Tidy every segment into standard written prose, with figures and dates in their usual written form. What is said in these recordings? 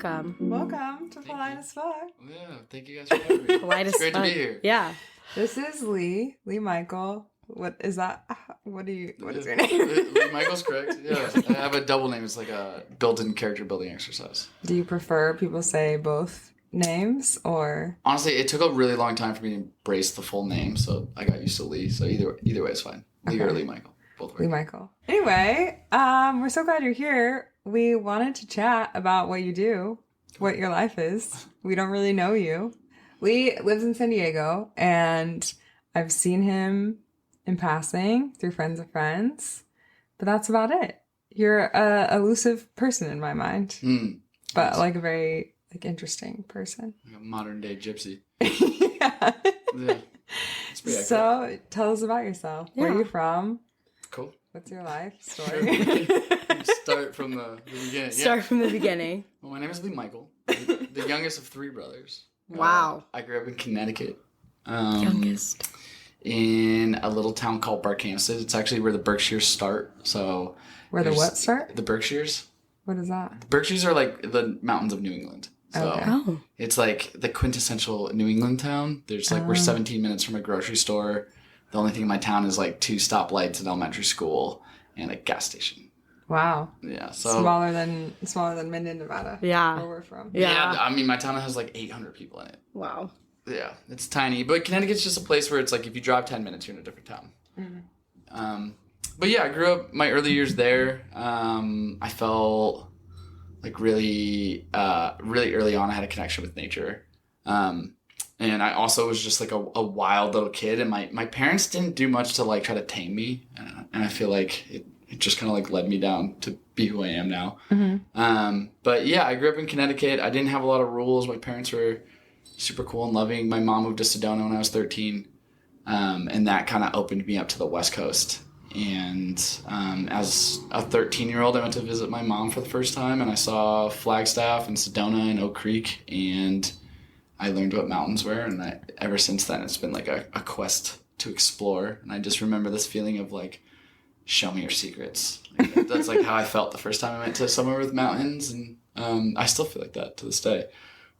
welcome. Welcome to Polite as Fuck. Yeah, thank you guys for having me. Polite as It's great fuck. to be here. Yeah. This is LeeMichael. What is that? What is your name? LeeMichael's correct. Yeah, I have a double name. It's like a built-in character building exercise. Do you prefer people say both names or? Honestly, it took a really long time for me to embrace the full name, so I got used to Lee. So either way is fine. Lee or LeeMichael, both work. LeeMichael. Anyway, we're so glad you're here. We wanted to chat about what you do, what your life is. We don't really know you. Lee lives in San Diego, and I've seen him in passing through friends of friends, but that's about it. You're a elusive person in my mind, but like a very interesting person. Like a modern day gypsy. Yeah. Yeah. It's pretty accurate. So tell us about yourself. Yeah. Where are you from? Cool. What's your life Sure. story? Start from the beginning. Start from the beginning. Well, my name is LeeMichael, the youngest of three brothers. Wow. I grew up in Connecticut. Youngest. In a little town called Barkansas. It's actually where the Berkshires start. So Where the there's what start? The Berkshires. What is that? The Berkshires are like the mountains of New England. So Okay. Oh. it's like the quintessential New England town. There's like we're 17 minutes from a grocery store. The only thing in my town is like 2 stoplights, an elementary school, and a gas station. Wow. Yeah. So Smaller than Minden, Nevada. Yeah. Where we're from. Yeah. I mean, my town has like 800 people in it. Wow. Yeah, it's tiny, but Connecticut's just a place where it's like if you drive 10 minutes, you're in a different town. But yeah, I grew up my early years there. I felt like really early on I had a connection with nature. And I also was just like a wild little kid, and my parents didn't do much to like try to tame me. And I feel like it just kind of like led me down to be who I am now. But yeah, I grew up in Connecticut. I didn't have a lot of rules. My parents were super cool and loving. My mom moved to Sedona when I was 13. And that kind of opened me up to the West Coast. And as a 13-year-old, I went to visit my mom for the first time, and I saw Flagstaff and Sedona and Oak Creek, and I learned what mountains were. And ever since then, it's been like a quest to explore. And I just remember this feeling of like, show me your secrets. Like, that's like how I felt the first time I went to somewhere with mountains. And I still feel like that to this day.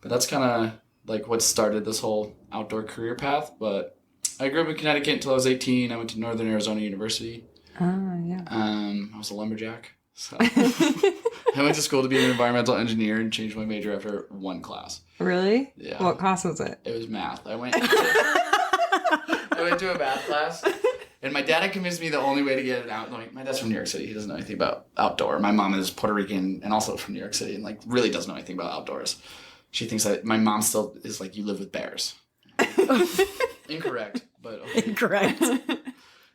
But that's kind of like what started this whole outdoor career path. But I grew up in Connecticut until I was 18. I went to Northern Arizona University. Oh, yeah. I was a lumberjack. So I went to school to be an environmental engineer and changed my major after one class. Really? Yeah. What class was it? It was math. I went to a math class, and my dad had convinced me the only way to get it out. Like, my dad's from New York City. He doesn't know anything about outdoor. My mom is Puerto Rican and also from New York City, and like really doesn't know anything about outdoors. She thinks that my mom still is like, you live with bears. Incorrect, but okay. Incorrect.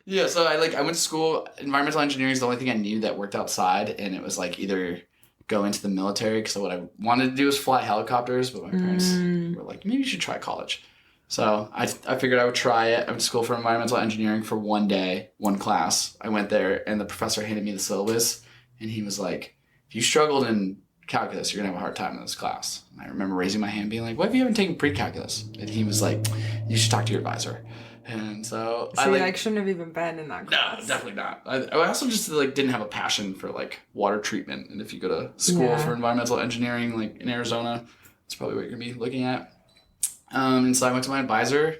Yeah, so I went to school. Environmental engineering is the only thing I knew that worked outside, and it was like either go into the military, because what I wanted to do was fly helicopters, but my parents were like, maybe you should try college. So I figured I would try it. I went to school for environmental engineering for one day, one class. I went there, and the professor handed me the syllabus, and he was like, if you struggled in calculus, you're going to have a hard time in this class. And I remember raising my hand being like, what if you haven't taken pre-calculus? And he was like, you should talk to your advisor. And so I shouldn't have even been in that class. No, definitely not. I also just didn't have a passion for like water treatment. And if you go to school for environmental engineering, like in Arizona, it's probably what you're going to be looking at. And so I went to my advisor,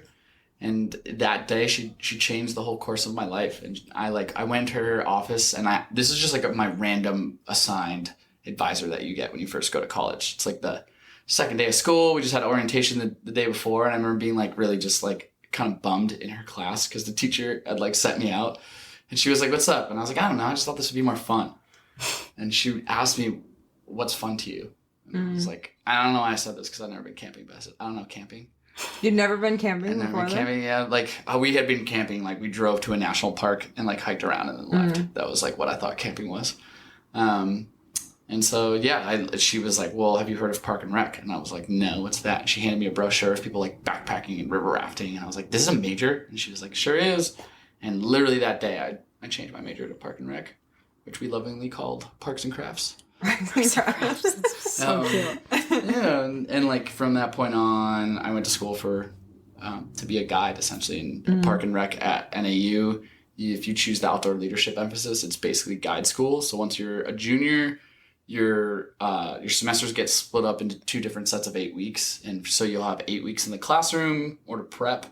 and that day she changed the whole course of my life. And I went to her office, and this is just like my random assigned advisor that you get when you first go to college. It's like the second day of school. We just had orientation the day before, and I remember being like really just like kind of bummed in her class because the teacher had like sent me out, and she was like, what's up? And I was like, I don't know, I just thought this would be more fun. And she asked me, what's fun to you? And I was like, I don't know why I said this because I've never been camping, but I said, I don't know, camping. You'd never been camping I'd before? Never been camping, yeah. Like we had been camping, like we drove to a national park and like hiked around and then left. That was like what I thought camping was. And so, yeah, she was like, well, have you heard of Park and Rec? And I was like, no, what's that? And she handed me a brochure of people like backpacking and river rafting. And I was like, this is a major? And she was like, sure is. And literally that day, I changed my major to Park and Rec, which we lovingly called Parks and Crafts. So cute. Yeah, and like from that point on, I went to school for to be a guide, essentially, in Park and Rec at NAU. If you choose the outdoor leadership emphasis, it's basically guide school. So once you're a junior, your semesters get split up into 2 different sets of 8 weeks. And so you'll have 8 weeks in the classroom or to prep.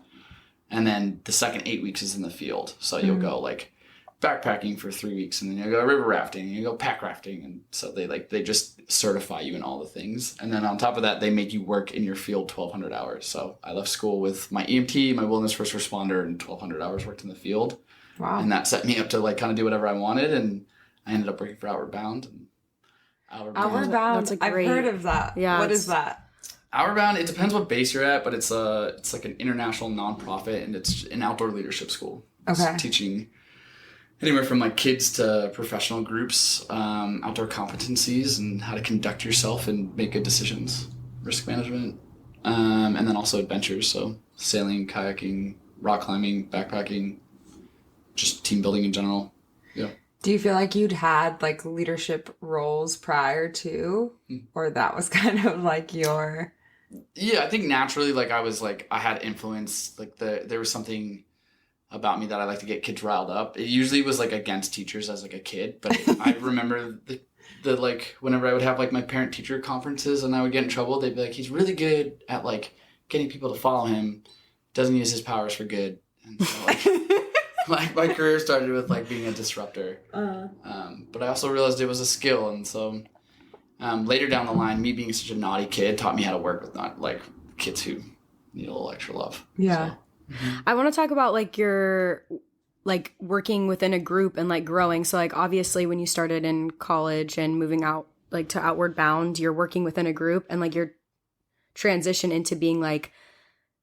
And then the second 8 weeks is in the field. So you'll go like backpacking for 3 weeks, and then you'll go river rafting, and you go pack rafting. And so they just certify you in all the things. And then on top of that, they make you work in your field 1,200 hours. So I left school with my EMT, my wilderness first responder, and 1,200 hours worked in the field. Wow. And that set me up to like kind of do whatever I wanted. And I ended up working for Outward Bound. And Outward Bound, That's a I've great- heard of that. Yeah, What it's- is that? Outward Bound, it depends what base you're at, but it's like an international nonprofit, and it's an outdoor leadership school. It's Okay. teaching anywhere from like kids to professional groups, outdoor competencies and how to conduct yourself and make good decisions, risk management, and then also adventures. So sailing, kayaking, rock climbing, backpacking, just team building in general. Yeah. Do you feel like you'd had like leadership roles prior to, or that was kind of like your... Yeah, I think naturally, like I had influence. Like there was something about me that I like to get kids riled up. It usually was like against teachers as like a kid, but I remember the like whenever I would have like my parent teacher conferences and I would get in trouble, they'd be like, he's really good at like getting people to follow him, doesn't use his powers for good. And so like my career started with like being a disruptor. But I also realized it was a skill, and so later down the line, me being such a naughty kid taught me how to work with not like kids who need a little extra love. Yeah. So, I want to talk about like your like working within a group and like growing. So like obviously when you started in college and moving out like to Outward Bound, you're working within a group, and like your transition into being like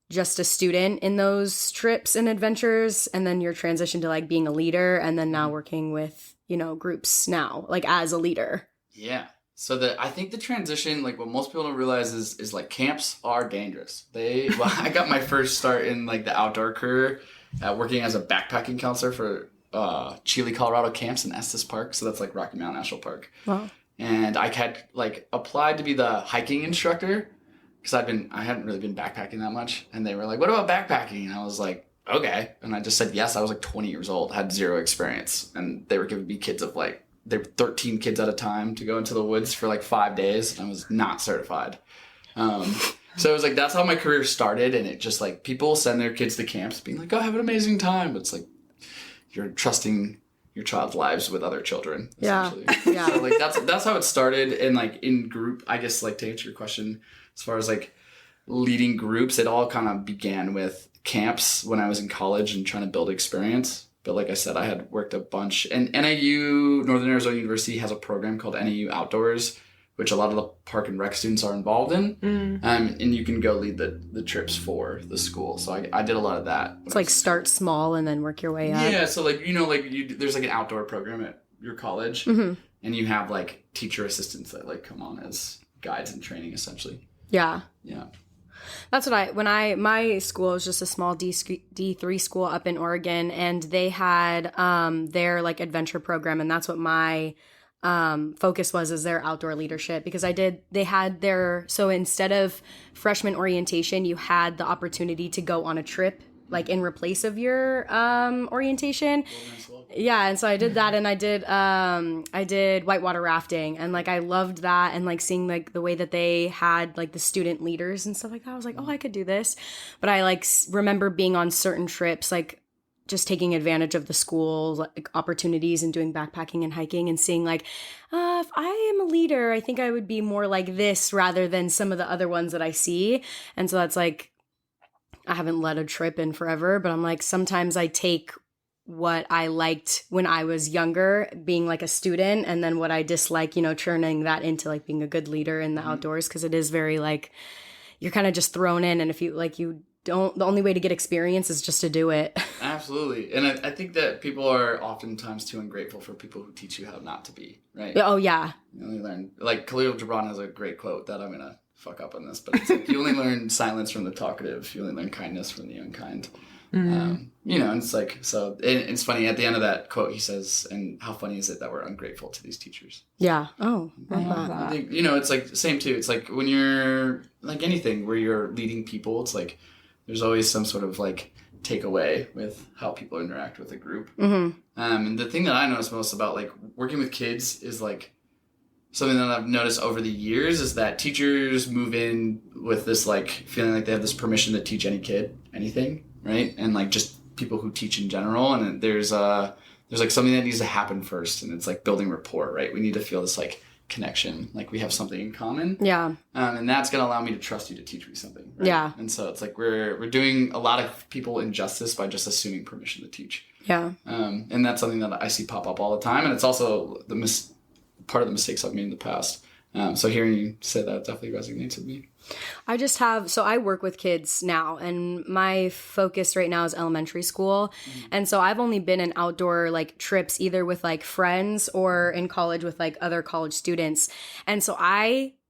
just a student in those trips and adventures, and then your transition to like being a leader, and then now working with, you know, groups now like as a leader. yeah. So I think the transition, like what most people don't realize is like camps are dangerous. I got my first start in like the outdoor career working as a backpacking counselor for Chile, Colorado camps in Estes Park. So that's like Rocky Mountain National Park. Wow. And I had like applied to be the hiking instructor because I hadn't really been backpacking that much. And they were like, what about backpacking? And I was like, okay. And I just said yes. I was like 20 years old, had 0 experience. And they were giving me kids of like, they were 13 kids at a time to go into the woods for like 5 days. And I was not certified. So it was like, that's how my career started. And it just like, people send their kids to camps being like, oh, have an amazing time. But it's like, you're trusting your child's lives with other children. Yeah. Essentially. Yeah. So like, that's how it started. And like in group, I guess like to answer your question, as far as like leading groups, it all kind of began with camps when I was in college and trying to build experience. But like I said, I had worked a bunch. And NAU, Northern Arizona University, has a program called NAU Outdoors, which a lot of the park and rec students are involved in. And you can go lead the trips for the school. So I did a lot of that. It's like start small and then work your way up. Yeah, so like, you know, like there's like an outdoor program at your college. And you have like teacher assistants that like come on as guides in training, essentially. Yeah. Yeah. That's what my school was just a small D3 school up in Oregon, and they had their like adventure program, and that's what my focus was, is their outdoor leadership, because so instead of freshman orientation, you had the opportunity to go on a trip like in replace of your orientation. Yeah, and so I did that, and I did whitewater rafting, and like I loved that, and like seeing like the way that they had like the student leaders and stuff like that. I was like, oh, I could do this. But I like remember being on certain trips, like just taking advantage of the school like opportunities and doing backpacking and hiking, and seeing like, if I am a leader, I think I would be more like this rather than some of the other ones that I see. And so that's like, I haven't led a trip in forever, but I'm like, sometimes I take what I liked when I was younger, being like a student, and then what I dislike, you know, turning that into like being a good leader in the outdoors, because it is very like, you're kind of just thrown in, and if you like, you don't, the only way to get experience is just to do it. Absolutely. And I think that people are oftentimes too ungrateful for people who teach you how not to be, right? Oh yeah. You only learn, like Khalil Gibran has a great quote that I'm going to fuck up on this, but it's like, you only learn silence from the talkative, you only learn kindness from the unkind. You know, and it's like, so it's funny at the end of that quote, he says, and how funny is it that we're ungrateful to these teachers? Yeah. Oh, I love I that. think, you know, it's like same too. It's like when you're like anything where you're leading people, it's like there's always some sort of like takeaway with how people interact with a group. And the thing that I notice most about like working with kids is like something that I've noticed over the years is that teachers move in with this like feeling like they have this permission to teach any kid anything, right? And like just people who teach in general, and there's like something that needs to happen first, and it's like building rapport, right? We need to feel this like connection, like we have something in common. Yeah. And that's going to allow me to trust you to teach me something. Right? Yeah. And so it's like we're doing a lot of people injustice by just assuming permission to teach. Yeah. And that's something that I see pop up all the time. And it's also part of the mistakes I've made in the past. So hearing you say that definitely resonates with me. I work with kids now, and my focus right now is elementary school. Mm-hmm. And so I've only been in outdoor like trips either with like friends or in college with like other college students. And so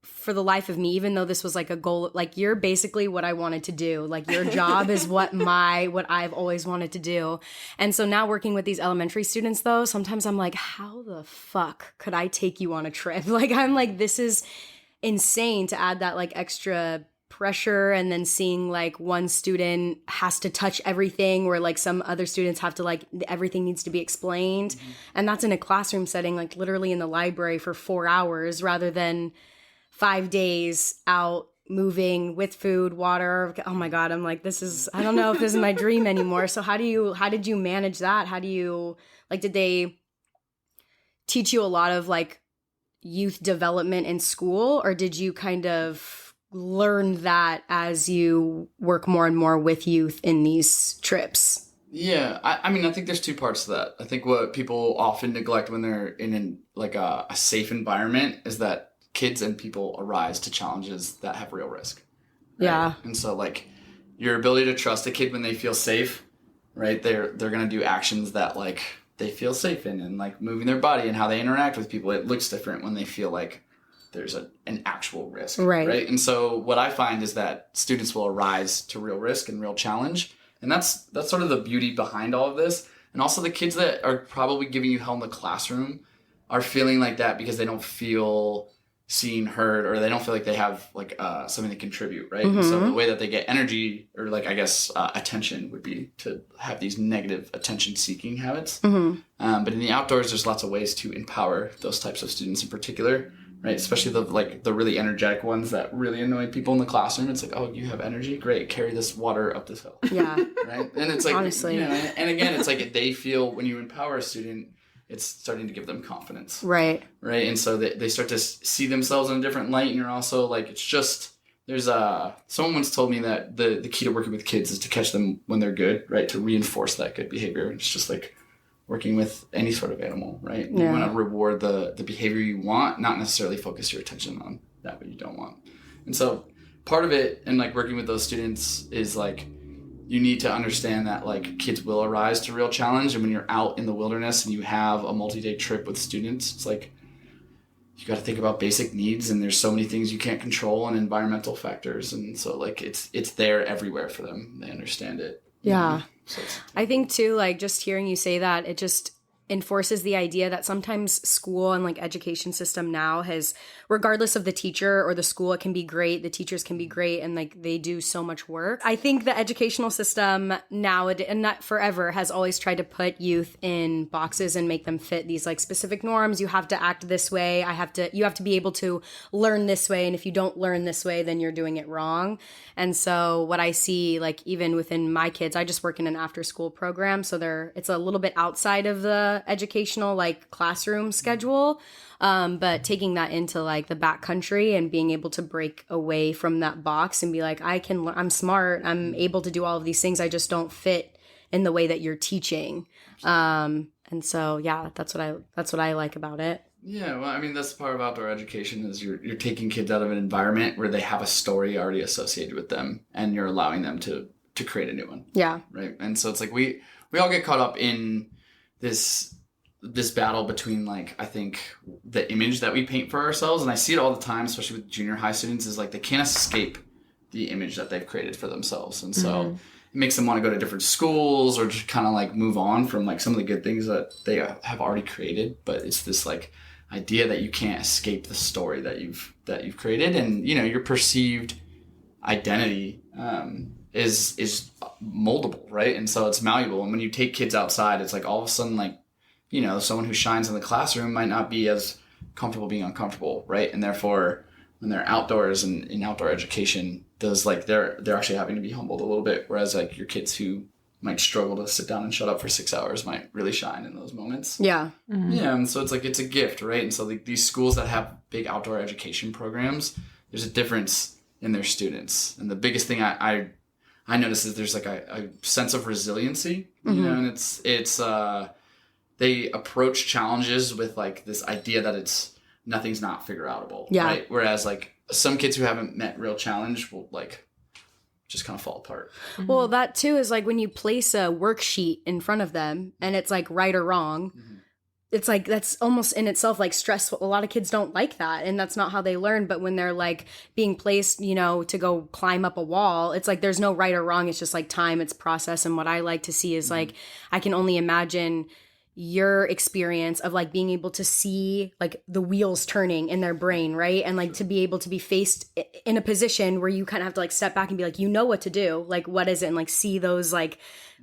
for the life of me, even though this was like a goal, like you're basically what I wanted to do. Like your job is what I've always wanted to do. And so now working with these elementary students though, sometimes I'm like, how the fuck could I take you on a trip? Like, I'm like, this is insane to add that like extra pressure, and then seeing like one student has to touch everything where like some other students have to like everything needs to be explained. Mm-hmm. And that's in a classroom setting, like literally in the library for 4 hours rather than 5 days out moving with food, water. Oh my God. I'm like, I don't know if this is my dream anymore. So how did you manage that? How do you did they teach you a lot of like youth development in school, or did you kind of learn that as you work more and more with youth in these trips? Yeah, I mean, I think there's two parts to that. I think what people often neglect when they're in like a safe environment is that kids and people arise to challenges that have real risk. Right? Yeah. And so like your ability to trust a kid when they feel safe, right? They're going to do actions that like they feel safe in, and like moving their body and how they interact with people. It looks different when they feel like there's an actual risk. Right. And so what I find is that students will arise to real risk and real challenge. And that's sort of the beauty behind all of this. And also the kids that are probably giving you hell in the classroom are feeling like that because they don't feel seen, heard, or they don't feel like they have like something to contribute, right? Mm-hmm. And so the way that they get energy, or like I guess attention, would be to have these negative attention-seeking habits. Mm-hmm. But in the outdoors, there's lots of ways to empower those types of students in particular, right? Especially the really energetic ones that really annoy people in the classroom. It's like, oh, you have energy, great, carry this water up this hill. Yeah, right. And it's like, honestly, and again, it's like they feel when you empower a student, it's starting to give them confidence. Right. And so they start to see themselves in a different light. And you're also like, it's just, someone once told me that the key to working with kids is to catch them when they're good, right? To reinforce that good behavior. It's just like working with any sort of animal, right? Yeah. You want to reward the behavior you want, not necessarily focus your attention on that what you don't want. And so part of it, and like working with those students, is like, you need to understand that like kids will arise to real challenge. And when you're out in the wilderness and you have a multi-day trip with students, it's like, you got to think about basic needs, and there's so many things you can't control, and environmental factors. And so like, it's there everywhere for them. They understand it. Yeah. So I think too, like just hearing you say that, it just enforces the idea that sometimes school and like education system now has, regardless of the teacher or the school, it can be great. The teachers can be great, and like they do so much work. I think the educational system now, and not forever, has always tried to put youth in boxes and make them fit these like specific norms. You have to act this way. You have to be able to learn this way. And if you don't learn this way, then you're doing it wrong. And so what I see, like even within my kids, I just work in an after school program. So it's a little bit outside of the educational like classroom schedule, but taking that into like the backcountry and being able to break away from that box and be like, I'm smart, I'm able to do all of these things, I just don't fit in the way that you're teaching. And so yeah, that's what I like about it. Yeah, well, I mean, that's the part of outdoor education is you're taking kids out of an environment where they have a story already associated with them, and you're allowing them to create a new one. Yeah. Right. And so it's like we all get caught up in this battle between like, I think the image that we paint for ourselves, and I see it all the time, especially with junior high students, is like they can't escape the image that they've created for themselves. And so it makes them want to go to different schools or just kind of like move on from like some of the good things that they have already created. But it's this like idea that you can't escape the story that you've created, and your perceived identity is moldable, right? And so it's malleable. And when you take kids outside, it's like all of a sudden like, someone who shines in the classroom might not be as comfortable being uncomfortable, right? And therefore, when they're outdoors and in outdoor education, those like they're actually having to be humbled a little bit. Whereas like your kids who might struggle to sit down and shut up for 6 hours might really shine in those moments. Yeah. Yeah, and so it's like it's a gift, right? And so like these schools that have big outdoor education programs, there's a difference in their students. And the biggest thing I notice is there's like a sense of resiliency, you know, and it's they approach challenges with like this idea that it's nothing's not figure outable, right? Whereas like some kids who haven't met real challenge will like just kind of fall apart. Well, that too is like when you place a worksheet in front of them and it's like right or wrong. It's like that's almost in itself like stressful. A lot of kids don't like that, and that's not how they learn. But when they're like being placed, you know, to go climb up a wall, it's like there's no right or wrong. It's just like time, it's process. And what I like to see is like I can only imagine your experience of like being able to see like the wheels turning in their brain, right? And like to be able to be faced in a position where you kind of have to like step back and be like, you know what to do, like what is it, and like see those like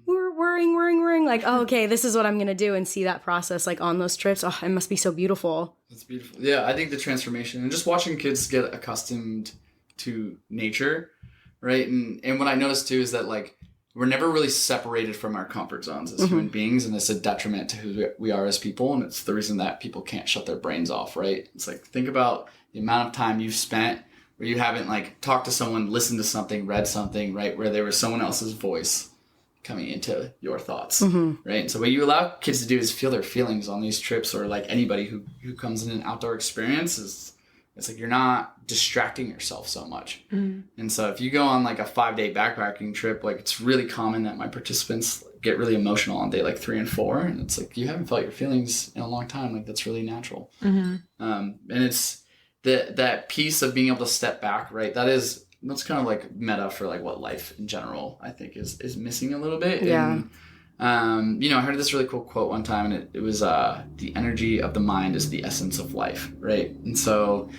whirring, like, oh, okay, this is what I'm gonna do, and see that process like on those trips. Oh, it must be so beautiful. It's beautiful. Yeah, I think the transformation and just watching kids get accustomed to nature, right? And what I noticed too is that like we're never really separated from our comfort zones as human beings, and it's a detriment to who we are as people, and it's the reason that people can't shut their brains off, right? It's like, think about the amount of time you've spent where you haven't like talked to someone, listened to something, read something, right? Where there was someone else's voice coming into your thoughts, right? And so what you allow kids to do is feel their feelings on these trips, or like anybody who comes in an outdoor experience is, it's like you're not distracting yourself so much. And so if you go on like a 5-day backpacking trip, like it's really common that my participants get really emotional on day like 3 and 4. And it's like, you haven't felt your feelings in a long time. Like that's really natural. And it's that piece of being able to step back, right? That's kind of like meta for like what life in general, I think is missing a little bit. Yeah. And, you know, I heard this really cool quote one time, and it was, the energy of the mind is the essence of life. Right. And so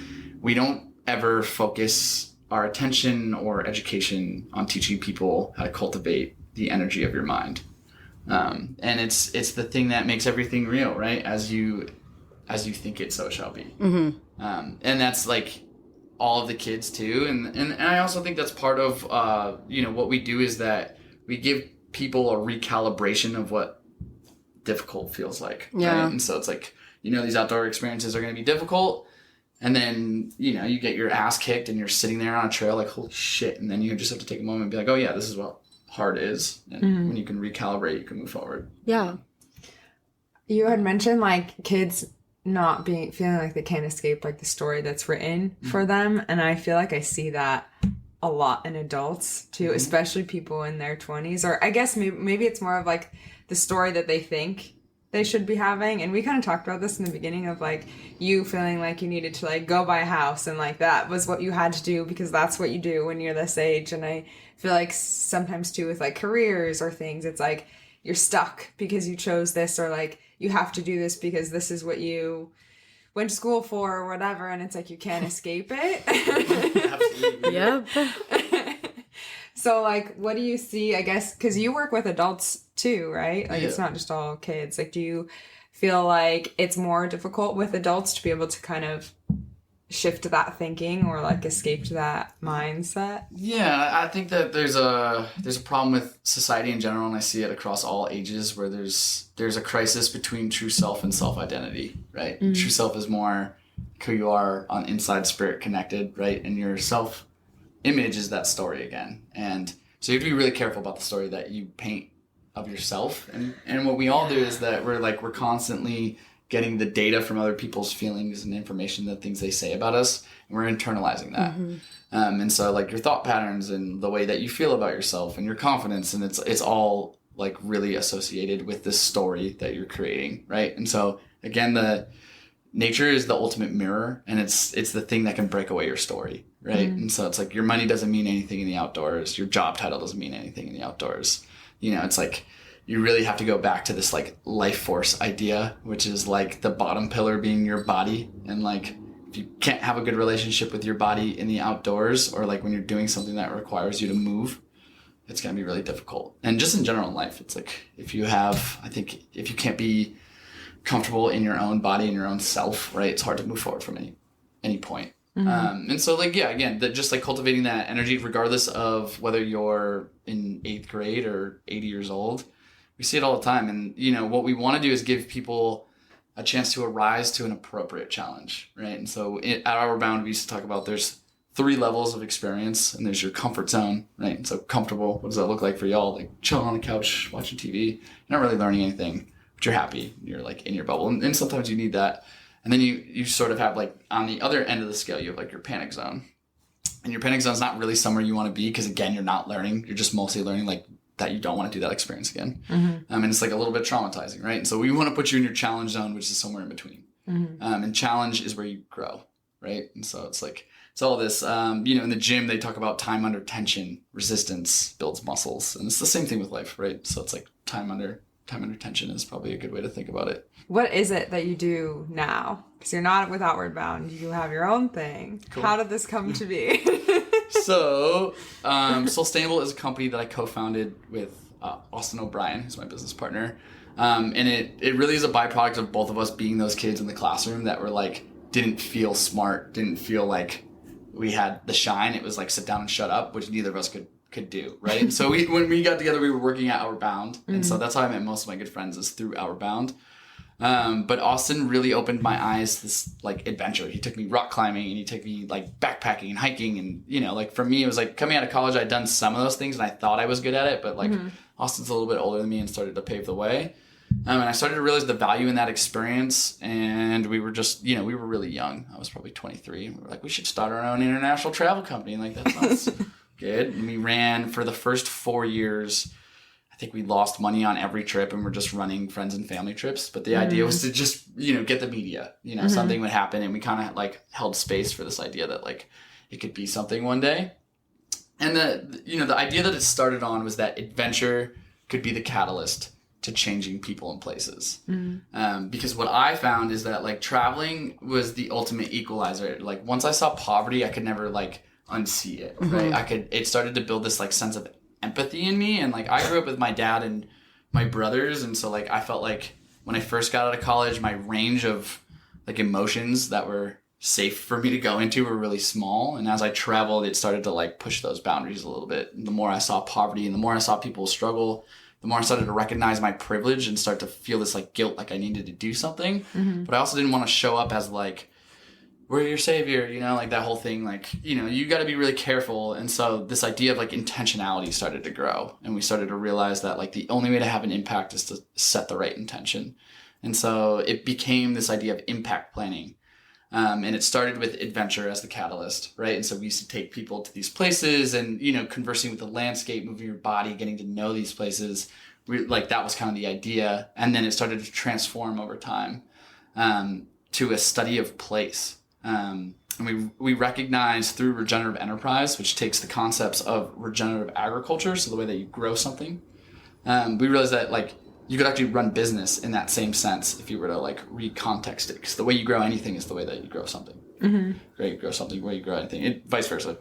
we don't ever focus our attention or education on teaching people how to cultivate the energy of your mind. And it's the thing that makes everything real, right? As you think it, so shall be. And that's like, all of the kids too, and I also think that's part of you know, what we do is that we give people a recalibration of what difficult feels like. Right? And so it's like, you know, these outdoor experiences are going to be difficult, and then, you know, you get your ass kicked and you're sitting there on a trail like, holy shit, and then you just have to take a moment and be like, oh yeah, this is what hard is, and when you can recalibrate, you can move forward. You had mentioned like kids not feeling like they can't escape like the story that's written for them, and I feel like I see that a lot in adults too, especially people in their 20s, or I guess maybe it's more of like the story that they think they should be having. And we kind of talked about this in the beginning of like you feeling like you needed to like go buy a house, and like that was what you had to do because that's what you do when you're this age. And I feel like sometimes too with like careers or things, it's like you're stuck because you chose this, or like you have to do this because this is what you went to school for or whatever, and it's like you can't escape it. Yep. So like, what do you see, I guess, because you work with adults too, right? Like it's not just all kids. Like, do you feel like it's more difficult with adults to be able to kind of shift that thinking or like escape to that mindset? Yeah, I think that there's a problem with society in general, and I see it across all ages, where there's a crisis between true self and self-identity, right? True self is more who you are on inside, spirit connected, right? And your self-image is that story again. And so you have to be really careful about the story that you paint of yourself. And what we all do is that we're constantly getting the data from other people's feelings and information, the things they say about us, and we're internalizing that. And so like your thought patterns and the way that you feel about yourself and your confidence, and it's all like really associated with this story that you're creating, right? And so again, the nature is the ultimate mirror, and it's the thing that can break away your story, right? And so it's like your money doesn't mean anything in the outdoors, your job title doesn't mean anything in the outdoors. You know, it's like you really have to go back to this like life force idea, which is like the bottom pillar being your body. And like, if you can't have a good relationship with your body in the outdoors, or like when you're doing something that requires you to move, it's going to be really difficult. And just in general in life, it's like if you can't be comfortable in your own body and your own self, right, it's hard to move forward from any point. And so like, yeah, again, just like cultivating that energy, regardless of whether you're in 8th grade or 80 years old, we see it all the time. And, you know, what we want to do is give people a chance to arise to an appropriate challenge, right? And so at Outward Bound, we used to talk about there's 3 levels of experience, and there's your comfort zone, right? And so comfortable, what does that look like for y'all? Like chilling on the couch, watching TV, you're not really learning anything, but you're happy, you're like in your bubble. And sometimes you need that. And then you sort of have like on the other end of the scale, you have like your panic zone. And your panic zone is not really somewhere you want to be because, again, you're not learning. You're just mostly learning like that you don't want to do that experience again. And it's like a little bit traumatizing, right? And so we want to put you in your challenge zone, which is somewhere in between. And challenge is where you grow, right? And so it's like, it's all this, you know, in the gym, they talk about time under tension, resistance builds muscles. And it's the same thing with life, right? So it's like time under tension is probably a good way to think about it. What is it that you do now? Because you're not with Outward Bound. You have your own thing. Cool. How did this come to be? So, Soulstainable is a company that I co-founded with Austin O'Brien, who's my business partner. And it really is a byproduct of both of us being those kids in the classroom that were like, didn't feel smart, didn't feel like we had the shine. It was like sit down and shut up, which neither of us could do, right? So when we got together, we were working at Outward Bound. And so that's how I met most of my good friends is through Outward Bound. But Austin really opened my eyes to this like adventure. He took me rock climbing and he took me like backpacking and hiking. And, you know, like for me, it was like coming out of college, I'd done some of those things and I thought I was good at it. But like Austin's a little bit older than me and started to pave the way. And I started to realize the value in that experience. And we were just, you know, we were really young. I was probably 23. And we were like, we should start our own international travel company. And like, that sounds good. And we ran for the first 4 years. I think we lost money on every trip and we're just running friends and family trips. But the idea was to just, you know, get the media, you know, something would happen. And we kind of like held space for this idea that like it could be something one day. And the idea that it started on was that adventure could be the catalyst to changing people and places. Because what I found is that like traveling was the ultimate equalizer. Like once I saw poverty, I could never like unsee it, right? It started to build this like sense of empathy in me. And like I grew up with my dad and my brothers, and so like I felt like when I first got out of college, my range of like emotions that were safe for me to go into were really small. And as I traveled, it started to like push those boundaries a little bit. And the more I saw poverty and the more I saw people struggle, the more I started to recognize my privilege and start to feel this like guilt, like I needed to do something. But I also didn't want to show up as like, we're your savior, you know, like that whole thing, like, you know, you got to be really careful. And so this idea of like intentionality started to grow, and we started to realize that like the only way to have an impact is to set the right intention. And so it became this idea of impact planning. And it started with adventure as the catalyst, right? And so we used to take people to these places and, you know, conversing with the landscape, moving your body, getting to know these places. Like that was kind of the idea. And then it started to transform over time to a study of place. And we recognize through regenerative enterprise, which takes the concepts of regenerative agriculture, so the way that you grow something, we realize that like you could actually run business in that same sense if you were to like recontext it, because the way you grow anything is the way that you grow something. Right? You grow something, the way you grow anything, vice versa.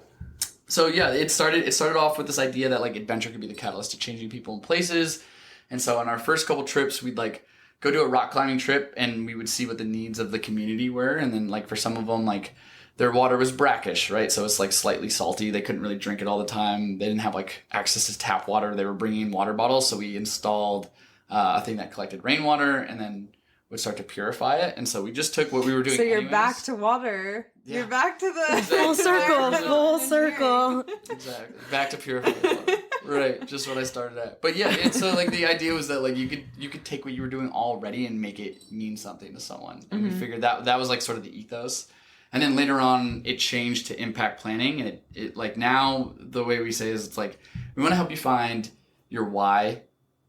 So yeah, it started off with this idea that like adventure could be the catalyst to changing people and places. And so on our first couple trips, we'd like go do a rock climbing trip and we would see what the needs of the community were. And then like for some of them, like their water was brackish, right? So it's like slightly salty. They couldn't really drink it all the time. They didn't have like access to tap water. They were bringing in water bottles. So we installed a thing that collected rainwater and then would start to purify it. And so we just took what we were doing. So you're back to water. Yeah. You're back to the full circle. Exactly. Back to purifying water. Right. Just what I started at. But yeah, and so like the idea was that like you could take what you were doing already and make it mean something to someone. And we figured that was like sort of the ethos. And then later on it changed to impact planning. And it like now the way we say is it's like we want to help you find your why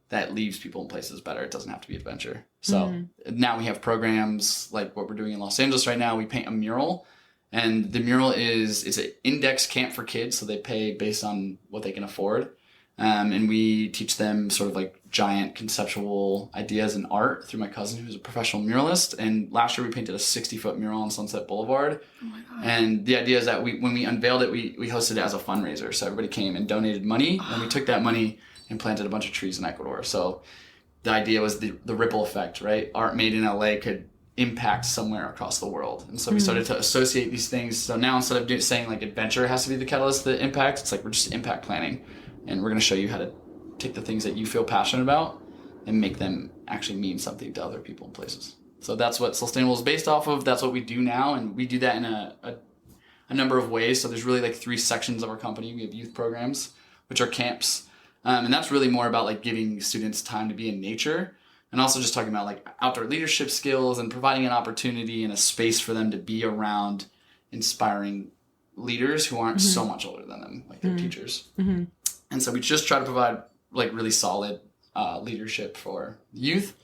that leaves people in places better. It doesn't have to be adventure. So now we have programs like what we're doing in Los Angeles right now. We paint a mural, and the mural is an index camp for kids. So they pay based on what they can afford. And we teach them sort of like giant conceptual ideas in art through my cousin, who's a professional muralist. And last year we painted a 60-foot mural on Sunset Boulevard. Oh my God. And the idea is that when we unveiled it, we hosted it as a fundraiser. So everybody came and donated money, and we took that money and planted a bunch of trees in Ecuador. So the idea was the ripple effect, right? Art made in LA could impact somewhere across the world. And so we started to associate these things. So now instead of saying like adventure has to be the catalyst that impacts, it's like we're just impact planning. And we're going to show you how to take the things that you feel passionate about and make them actually mean something to other people and places. So that's what Soulstainable is based off of. That's what we do now. And we do that in a number of ways. So there's really like 3 sections of our company. We have youth programs, which are camps. And that's really more about like giving students time to be in nature, and also just talking about like outdoor leadership skills and providing an opportunity and a space for them to be around inspiring leaders who aren't so much older than them, like their teachers. And so we just try to provide like really solid leadership for youth.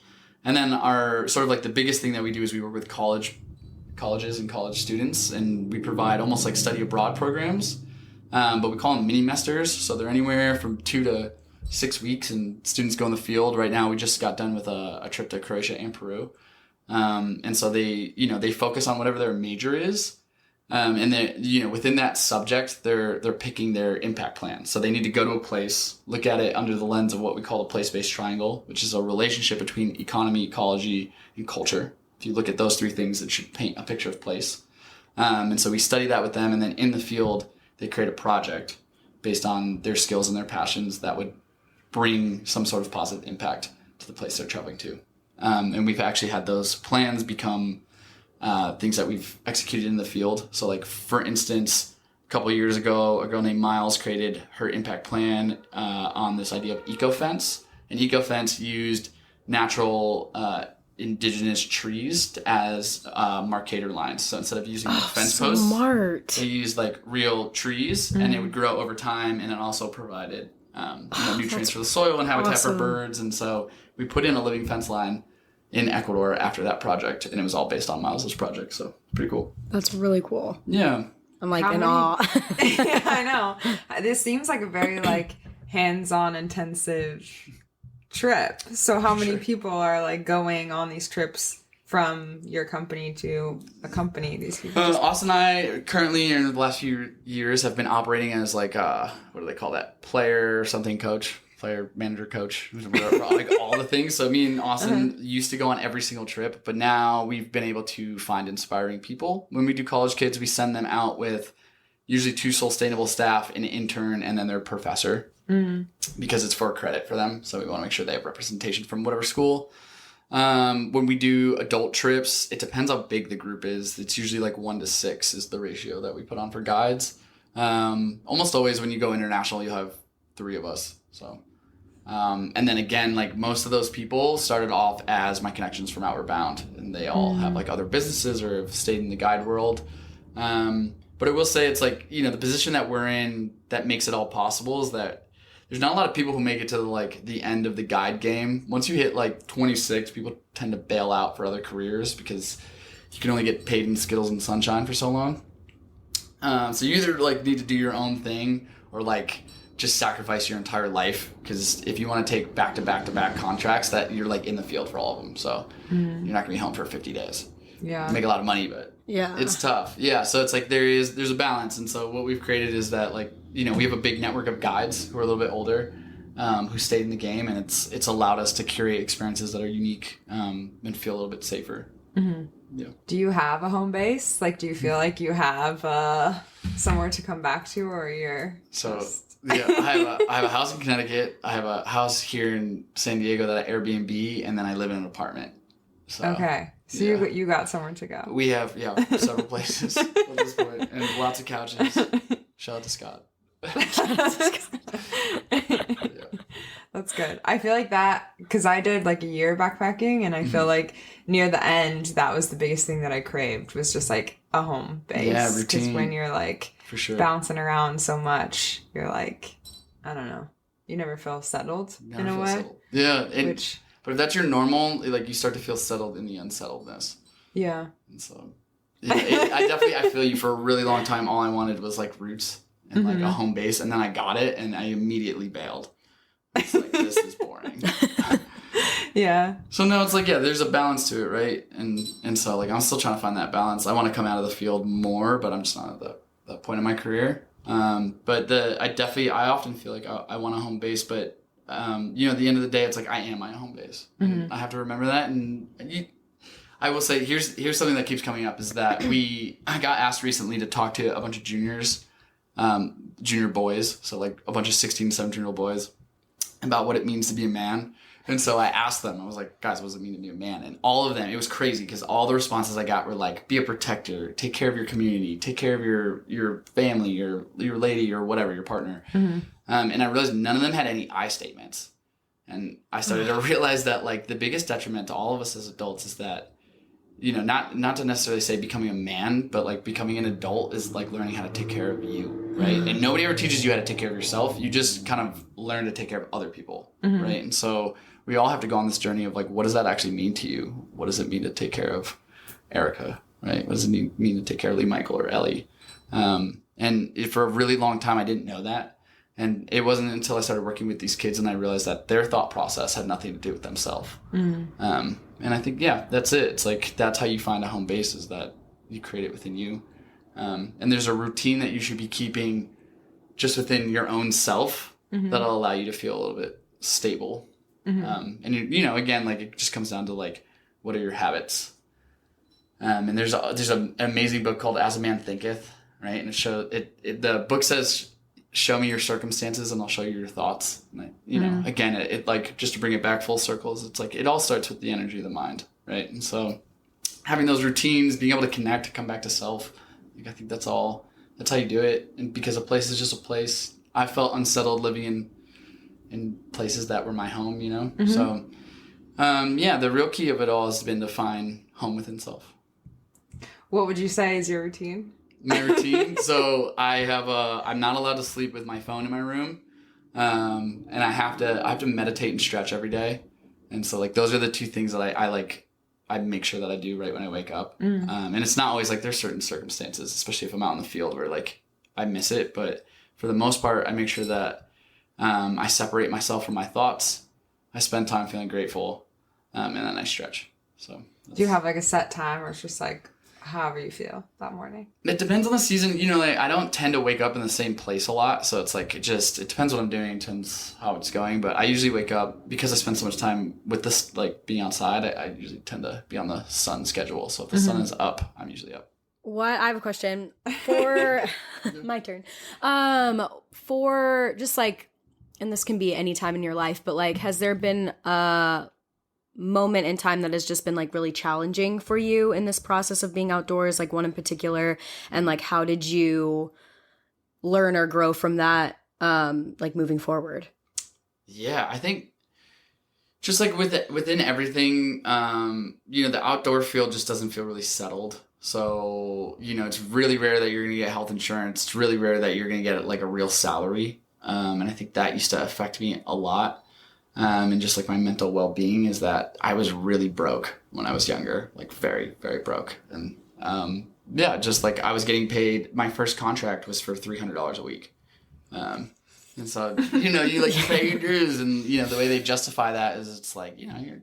And then our sort of like the biggest thing that we do is we work with colleges and college students, and we provide almost like study abroad programs. But we call them mini-mesters. So they're anywhere from 2 to 6 weeks, and students go in the field. Right now, we just got done with a trip to Croatia and Peru. And so they focus on whatever their major is. And then, within that subject, they're picking their impact plan. So they need to go to a place, look at it under the lens of what we call a place-based triangle, which is a relationship between economy, ecology, and culture. If you look at those 3 things, it should paint a picture of place. And so we study that with them, and then in the field, they create a project based on their skills and their passions that would bring some sort of positive impact to the place they're traveling to. And we've actually had those plans become things that we've executed in the field. So like, for instance, a couple of years ago, a girl named Miles created her impact plan on this idea of eco-fence. And eco-fence used natural indigenous trees as marcator lines. So instead of using fence posts, they used like real trees, and it would grow over time, and it also provided nutrients for the soil and habitat for birds. And so we put in a living fence line in Ecuador after that project, and it was all based on Miles's project. So pretty cool. That's really cool. Yeah. I'm like in awe. Yeah, I know. This seems like a very like hands-on intensive trip. So how many people are like going on these trips from your company to accompany these people? Austin and I currently in the last few years have been operating as like what do they call that? Player something coach. Player manager coach, like all the things. So me and Austin used to go on every single trip, but now we've been able to find inspiring people. When we do college kids, we send them out with usually 2 Soulstainable staff, an intern, and then their professor, because it's for credit for them. So we want to make sure they have representation from whatever school. When we do adult trips, it depends how big the group is. It's usually like 1 to 6 is the ratio that we put on for guides. Almost always when you go international, you'll have 3 of us. So. And then again, like most of those people started off as my connections from Outward Bound, and they all have like other businesses or have stayed in the guide world. But I will say it's like, the position that we're in that makes it all possible is that there's not a lot of people who make it to like the end of the guide game. Once you hit like 26, people tend to bail out for other careers because you can only get paid in Skittles and sunshine for so long. So you either like need to do your own thing or like just sacrifice your entire life, because if you want to take back-to-back contracts, that you're like in the field for all of them, so you're not gonna be home for 50 days. Yeah, you make a lot of money, but it's tough. Yeah, so it's like there's a balance. And so what we've created is that like we have a big network of guides who are a little bit older, who stayed in the game, and it's allowed us to curate experiences that are unique and feel a little bit safer. Yeah. Do you have a home base? Like, do you feel like you have somewhere to come back to, or you're Yeah, I have a house in Connecticut. I have a house here in San Diego that I Airbnb, and then I live in an apartment. So, okay, so you got somewhere to go. We have several places at this point, and lots of couches. Shout out to Scott. That's good. I feel like that, because I did like a year backpacking, and I feel like near the end, that was the biggest thing that I craved, was just like a home base. Yeah, routine. Because when you're like for sure bouncing around so much, you're like, I don't know, you never feel settled in a way. Settled. Yeah, but if that's your normal, like you start to feel settled in the unsettledness. Yeah. And so, I feel you. For a really long time, all I wanted was like roots and like a home base, and then I got it, and I immediately bailed. It's like, this is boring. Yeah. So no, it's like, there's a balance to it, right? And so like I'm still trying to find that balance. I want to come out of the field more, but I'm just not at that point in my career. But I often feel like I want a home base, but at the end of the day, it's like I am my home base. I have to remember that. And I will say, here's something that keeps coming up is that I got asked recently to talk to a bunch of juniors, junior boys. So like a bunch of 16, 17-year-old boys about what it means to be a man. And so I asked them, I was like, guys, what does it mean to be a man? And all of them, it was crazy because all the responses I got were like, be a protector, take care of your community, take care of your family, your lady or whatever, your partner. And I realized none of them had any I statements. And I started to realize that like the biggest detriment to all of us as adults is that, not to necessarily say becoming a man, but like becoming an adult is like learning how to take care of you, right? And nobody ever teaches you how to take care of yourself. You just kind of learn to take care of other people, right? And so we all have to go on this journey of like, what does that actually mean to you? What does it mean to take care of Erica, right? What does it mean to take care of LeeMichael or Ellie? For a really long time, I didn't know that. And it wasn't until I started working with these kids and I realized that their thought process had nothing to do with themselves. And I think, that's it. It's like, that's how you find a home base, is that you create it within you. And there's a routine that you should be keeping just within your own self that'll allow you to feel a little bit stable. And again, like it just comes down to like, what are your habits? And there's an amazing book called As a Man Thinketh, right? And the book says, show me your circumstances and I'll show you your thoughts. And again, it like, just to bring it back full circles, it's like, it all starts with the energy of the mind, right? And so having those routines, being able to connect, come back to self, like, I think that's how you do it. And because a place is just a place, I felt unsettled living in places that were my home, So, the real key of it all has been to find home within self. What would you say is your routine? My routine. So I'm not allowed to sleep with my phone in my room. And I have to meditate and stretch every day. And so like, those are the two things that I make sure that I do right when I wake up. And it's not always like, there's certain circumstances, especially if I'm out in the field where like I miss it. But for the most part, I make sure that, I separate myself from my thoughts. I spend time feeling grateful. And then I stretch. So do you have like a set time, or it's just like however you feel that morning? It depends on the season. Like I don't tend to wake up in the same place a lot. So it's like, it depends what I'm doing, it depends how it's going. But I usually wake up, because I spend so much time with this, like being outside, I usually tend to be on the sun schedule. So if the sun is up, I'm usually up. I have a question for my turn. For just like, and this can be any time in your life, but like, has there been a moment in time that has just been like really challenging for you in this process of being outdoors, like one in particular, and like how did you learn or grow from that, like moving forward? I think just like within everything, the outdoor field just doesn't feel really settled. So it's really rare that you're gonna get health insurance. It's really rare that you're gonna get like a real salary, and I think that used to affect me a lot. And just like my mental well-being is that I was really broke when I was younger, like very, very broke. And, just like I was getting paid, my first contract was for $300 a week. And so, you pay your dues, and, the way they justify that is it's like, you're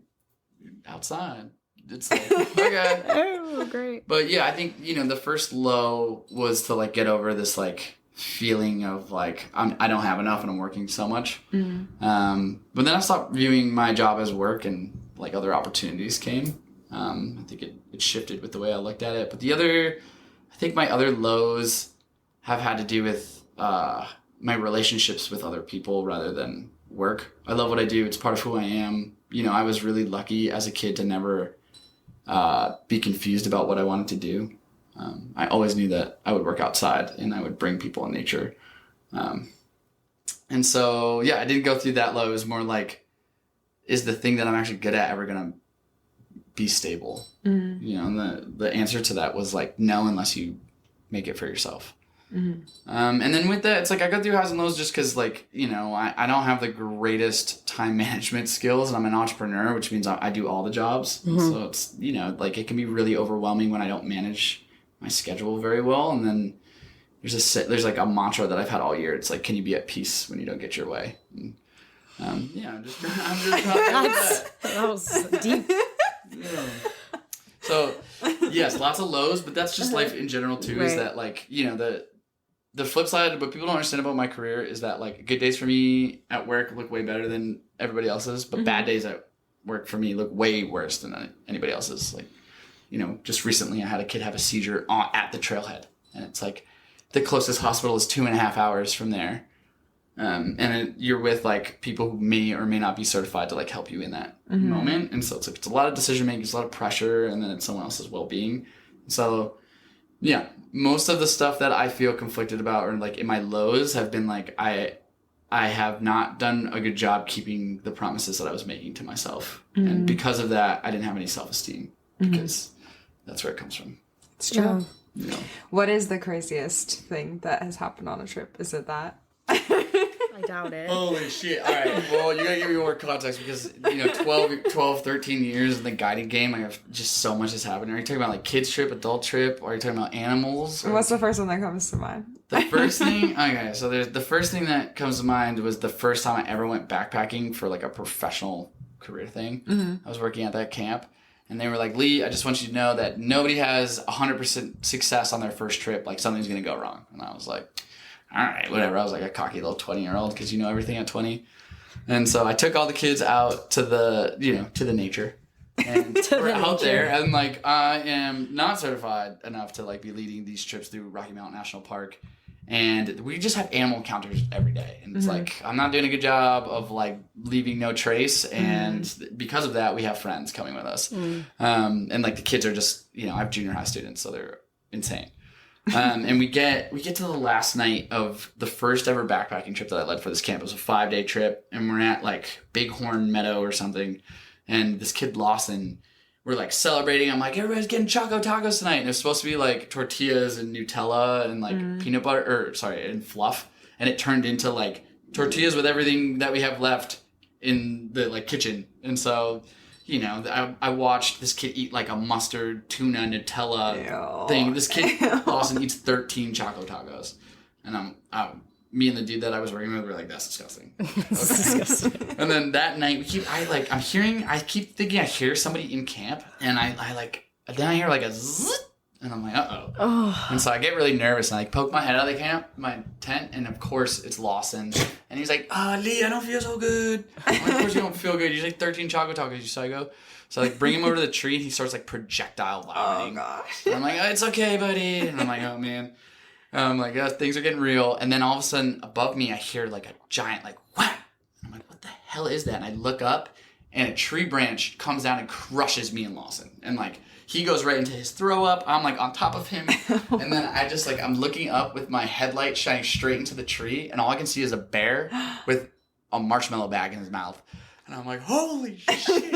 outside. It's like, okay. Oh, great. But I think, the first low was to like get over this like feeling of like I don't have enough and I'm working so much. But then I stopped viewing my job as work, and like other opportunities came. I think it shifted with the way I looked at it. But I think my other lows have had to do with my relationships with other people rather than work. I love what I do. It's part of who I am. I was really lucky as a kid to never be confused about what I wanted to do. I always knew that I would work outside and I would bring people in nature. And so, I didn't go through that low. It was more like, is the thing that I'm actually good at ever going to be stable? And the answer to that was like, no, unless you make it for yourself. And then with that, it's like I go through highs and lows just because like, I don't have the greatest time management skills, and I'm an entrepreneur, which means I do all the jobs. So it's, like it can be really overwhelming when I don't manage my schedule very well. And then there's like a mantra that I've had all year. It's like, can you be at peace when you don't get your way? And, I'm just that was deep. So yes, lots of lows, but that's just life in general too. Right. Is that like, the flip side, what people don't understand about my career is that like good days for me at work look way better than everybody else's, but bad days at work for me look way worse than anybody else's. Like, you know, just recently I had a kid have a seizure at the trailhead, and it's like the closest hospital is 2.5 hours from there. You're with like people who may or may not be certified to like help you in that moment. And so it's like, it's a lot of decision making, it's a lot of pressure, and then it's someone else's well-being. So yeah, most of the stuff that I feel conflicted about or like in my lows have been like, I have not done a good job keeping the promises that I was making to myself. And because of that, I didn't have any self-esteem because that's where it comes from. It's true. You know? What is the craziest thing that has happened on a trip? Is it that? I doubt it. Holy shit. All right. Well, you got to give me more context because, you know, 12, 13 years in the guiding game, I have just so much has happened. Are you talking about like kids trip, adult trip? Or are you talking about animals? Or... What's the first one that comes to mind? The first thing, okay, so the first thing that comes to mind was the first time I ever went backpacking for like a professional career thing. I was working at that camp, and they were like, Lee, I just want you to know that nobody has 100% success on their first trip. Like something's going to go wrong. And I was like, all right, whatever. I was like a cocky little 20-year-old because you know everything at 20. And so I took all the kids out to the, you know, to the nature. And we're out there, and like I am not certified enough to like be leading these trips through Rocky Mountain National Park. And we just have animal encounters every day. And it's like, I'm not doing a good job of like leaving no trace. And because of that, we have friends coming with us. And like the kids are just, you know, I have junior high students, so they're insane. And we get to the last night of the first ever backpacking trip that I led for this camp. It was a 5-day trip, and we're at like Bighorn Meadow or something. And this kid Lawson, we're like celebrating. I'm like, everybody's getting Choco Tacos tonight. And it was supposed to be like tortillas and Nutella and like peanut butter, and fluff. And it turned into like tortillas with everything that we have left in the like kitchen. And so, you know, I watched this kid eat like a mustard, tuna, Nutella thing. This kid, Lawson, eats 13 Choco Tacos. And me and the dude that I was working with were like, that's disgusting. That's disgusting. And then that night, I keep thinking I hear somebody in camp, and then I hear like a zzz, and I'm like, uh-oh. And so I get really nervous, and I poke my head out of the camp, my tent, and of course it's Lawson. And he's like, Lee, I don't feel so good. I'm like, of course you don't feel good. You like 13 Choco Tacos, you psycho. So I like bring him over to the tree, and he starts like projectile vomiting. Oh, gosh. And I'm like, it's okay, buddy. And I'm like, oh, man. Like, things are getting real. And then all of a sudden, above me, I hear like a giant, like, whack. I'm like, what the hell is that? And I look up, and a tree branch comes down and crushes me and Lawson. And like, he goes right into his throw up. I'm like on top of him. And then I just like, I'm looking up with my headlight shining straight into the tree. And all I can see is a bear with a marshmallow bag in his mouth. And I'm like, holy shit.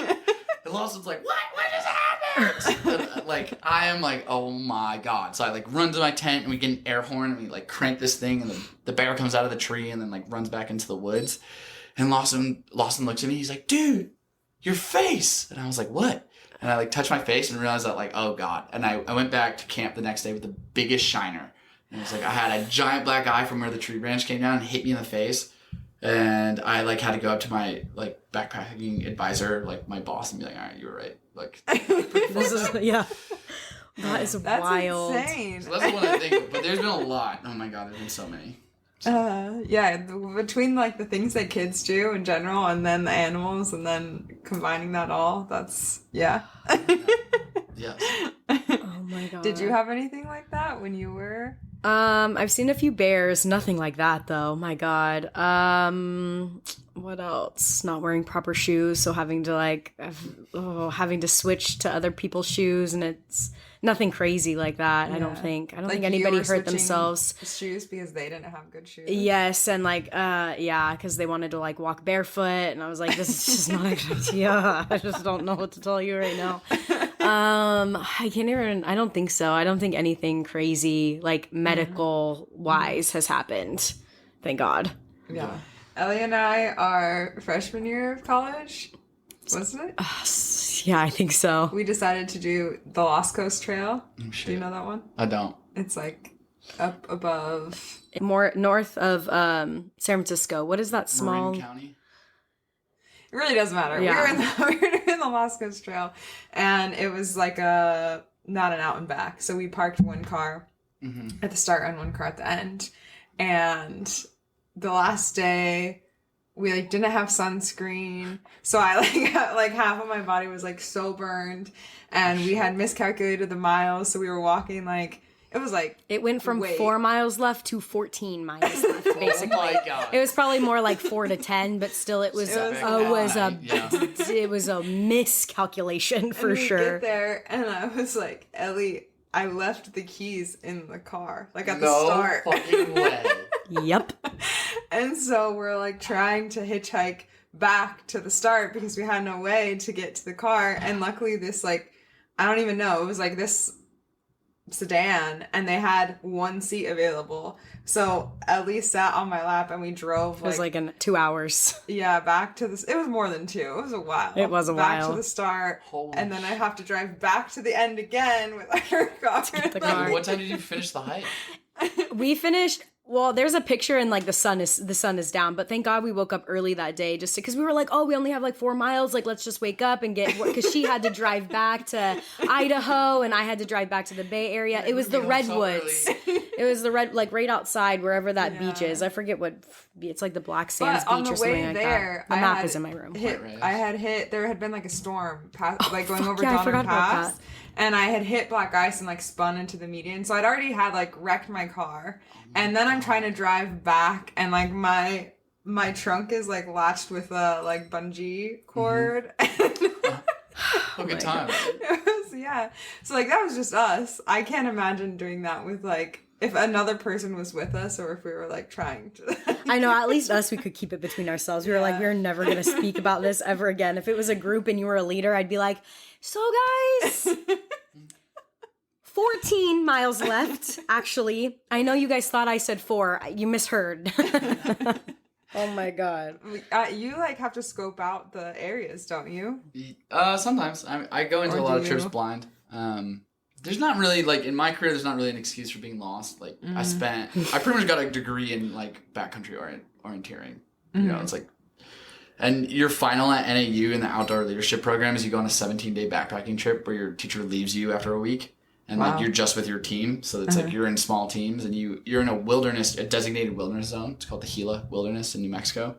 And Lawson's like, what just happened? And, like, I am like, oh my God. So I like run to my tent, and we get an air horn, and we like crank this thing, and the bear comes out of the tree and then like runs back into the woods. And Lawson looks at me. He's like, dude, your face. And I was like, what? And I like touched my face and realized that like, oh God. And I went back to camp the next day with the biggest shiner. And it was like, I had a giant black eye from where the tree branch came down and hit me in the face. And I like had to go up to my like backpacking advisor, like my boss, and be like, all right, you were right. Like, this is, yeah. That's wild. Insane. So that's the one I think of. But there's been a lot. Oh my God, there's been so many. Yeah, between like the things that kids do in general, and then the animals, and then combining that all, that's, yeah. Yes. Oh my God. Did you have anything like that when you were? I've seen a few bears, nothing like that though. My God. What else? Not wearing proper shoes, so having to switch to other people's shoes, and it's nothing crazy like that. Yeah. I don't think like anybody hurt themselves. Shoes because they didn't have good shoes. Yes, and like because they wanted to like walk barefoot, and I was like, this is just not a good idea. I just don't know what to tell you right now. I don't think so. I don't think anything crazy like medical wise has happened. Thank God. Yeah. Ellie and I are freshman year of college, wasn't it? Yeah, I think so. We decided to do the Lost Coast Trail. Oh, shit. Do you know that one? I don't. It's like up above. More north of San Francisco. What is that small? Marin County? It really doesn't matter. Yeah. We were doing the Lost Coast Trail, and it was like not an out and back. So we parked one car at the start and one car at the end. And the last day, we like didn't have sunscreen, so I like half of my body was like so burned, and we had miscalculated the miles, so we were walking like it was like it went from 4 miles left to 14 miles left, basically. Oh my God. It was probably more like 4 to 10, but still it was a miscalculation for and we sure. Get there, and I was like, Ellie, I left the keys in the car, like at the No start. fucking way. Yep. And so we're like trying to hitchhike back to the start because we had no way to get to the car. And luckily this like, I don't even know, it was like this sedan and they had one seat available. So Ellie sat on my lap and we drove It was like in 2 hours. Yeah, back to this. It was more than 2. It was a while. It was a back while. to the start. Holy and then I have to drive back to the end again with our car. get the car. What time did you finish the hike? We finished. Well, there's a picture and like the sun is down, but thank God we woke up early that day just because we were like, oh, we only have like 4 miles. Like, let's just wake up and get, because she had to drive back to Idaho and I had to drive back to the Bay Area. It was the Redwoods. It was the like right outside wherever that beach is. I forget what, it's like the Black Sands Beach or something like that. The map is in my room. There had been like a storm like going over I forgot Donner about Pass. that. And I had hit black ice and like spun into the median. So I'd already had like wrecked my car. And then I'm trying to drive back and like my trunk is like latched with a like bungee cord. Oh, good time. Yeah. So like that was just us. I can't imagine doing that with like if another person was with us or if we were like trying to. I know, at least us, we could keep it between ourselves. We were like, we're never going to speak about this ever again. If it was a group and you were a leader, I'd be like, so guys, 14 miles left, actually. I know you guys thought I said 4. You misheard. Oh my God. You like have to scope out the areas, don't you? Sometimes. I go into a lot of trips blind. There's not really, like, in my career, there's not really an excuse for being lost. Like, I pretty much got a degree in, like, backcountry orienteering. You know, it's like, and your final at NAU in the outdoor leadership program is you go on a 17-day backpacking trip where your teacher leaves you after a week. And, like, you're just with your team. So it's like you're in small teams and you're in a designated wilderness zone. It's called the Gila Wilderness in New Mexico.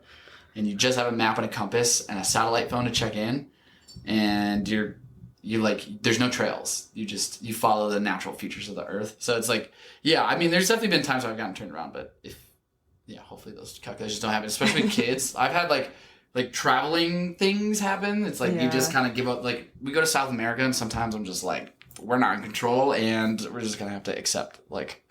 And you just have a map and a compass and a satellite phone to check in. And you like, there's no trails. You follow the natural features of the earth. So it's like, yeah, I mean, there's definitely been times where I've gotten turned around, but hopefully those calculations don't happen, especially with kids. I've had like traveling things happen. It's like, you just kind of give up. Like, we go to South America and sometimes I'm just like, we're not in control and we're just going to have to accept, like,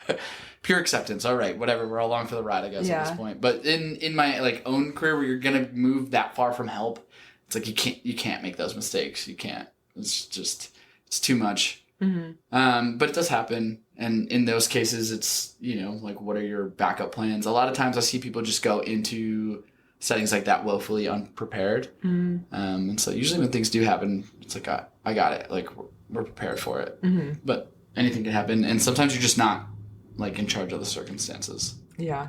pure acceptance. All right, whatever. We're along for the ride, I guess, at this point. But in my, like, own career where you're going to move that far from help, it's like, you can't make those mistakes. You can't. It's just, it's too much. But it does happen. And in those cases, it's, you know, like, what are your backup plans? A lot of times I see people just go into settings like that woefully unprepared. And so usually when things do happen, it's like, I got it. Like, we're prepared for it. But anything can happen. And sometimes you're just not, like, in charge of the circumstances. Yeah.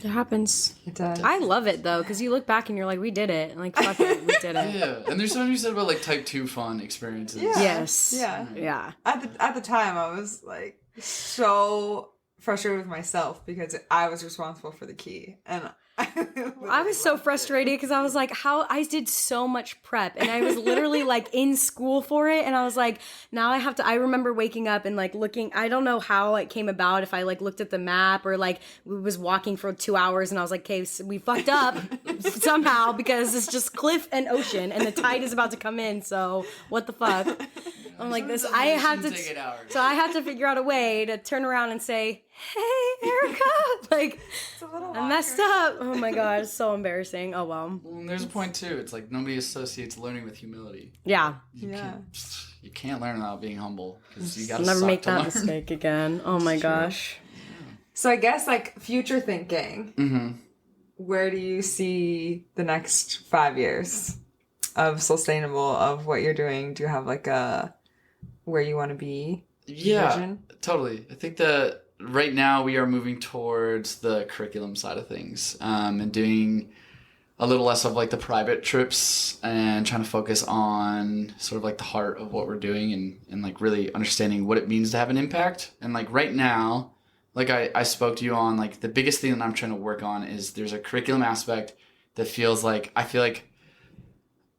It happens. It does. I love it though, because you look back and you're like, we did it. Like, fuck it, we did it. Yeah, and there's something you said about, like, type 2 fun experiences. Yeah. Yes. Yeah. At the time, I was like so frustrated with myself because I was responsible for the key, and I was so frustrated because I was like, how I did so much prep and I was literally like in school for it. And I was like, now I remember waking up and like looking, I don't know how it came about, if I like looked at the map or like we was walking for 2 hours and I was like, okay, so we fucked up somehow because it's just cliff and ocean and the tide is about to come in. So what the fuck? I'm like this. I have to figure out a way to turn around and say, hey, Erica, like, I messed up. Oh my God, it's so embarrassing. Oh well. Well, and there's a point too. It's like nobody associates learning with humility. Yeah. You can't learn without being humble because you got to never make that mistake again. Oh my gosh. So I guess like future thinking. Where do you see the next 5 years of Soulstainable, of what you're doing? Do you have like a where you want to be? Vision? Totally. I think that right now we are moving towards the curriculum side of things, and doing a little less of like the private trips and trying to focus on sort of like the heart of what we're doing and like really understanding what it means to have an impact. And like right now, like I spoke to you on, like the biggest thing that I'm trying to work on is there's a curriculum aspect that feels like, I feel like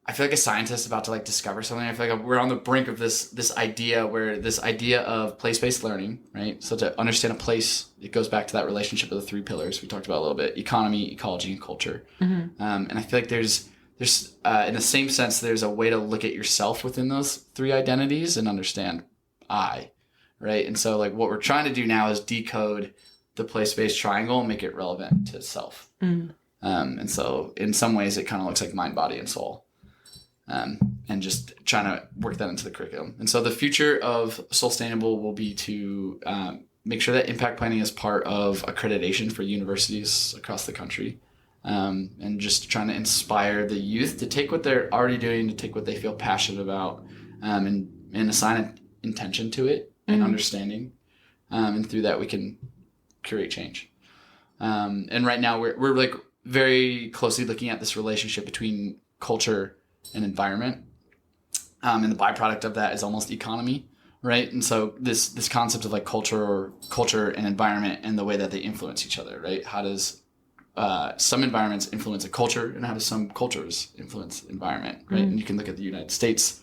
a scientist about to like discover something. I feel like we're on the brink of this idea of place-based learning, right? So to understand a place, it goes back to that relationship of the three pillars we talked about a little bit: economy, ecology, and culture. And I feel like there's in the same sense, there's a way to look at yourself within those three identities and understand I, right? And so like what we're trying to do now is decode the place-based triangle and make it relevant to self. And so in some ways, it kind of looks like mind, body, and soul. And just trying to work that into the curriculum. And so the future of Soulstainable will be to make sure that impact planning is part of accreditation for universities across the country, and just trying to inspire the youth to take what they're already doing, to take what they feel passionate about, and assign an intention to it and understanding. And through that, we can create change. And right now, we're like very closely looking at this relationship between culture and environment, and the byproduct of that is almost economy, right? And so this concept of like culture and environment and the way that they influence each other, right? How does some environments influence a culture, and how do some cultures influence environment, right? And you can look at the United States.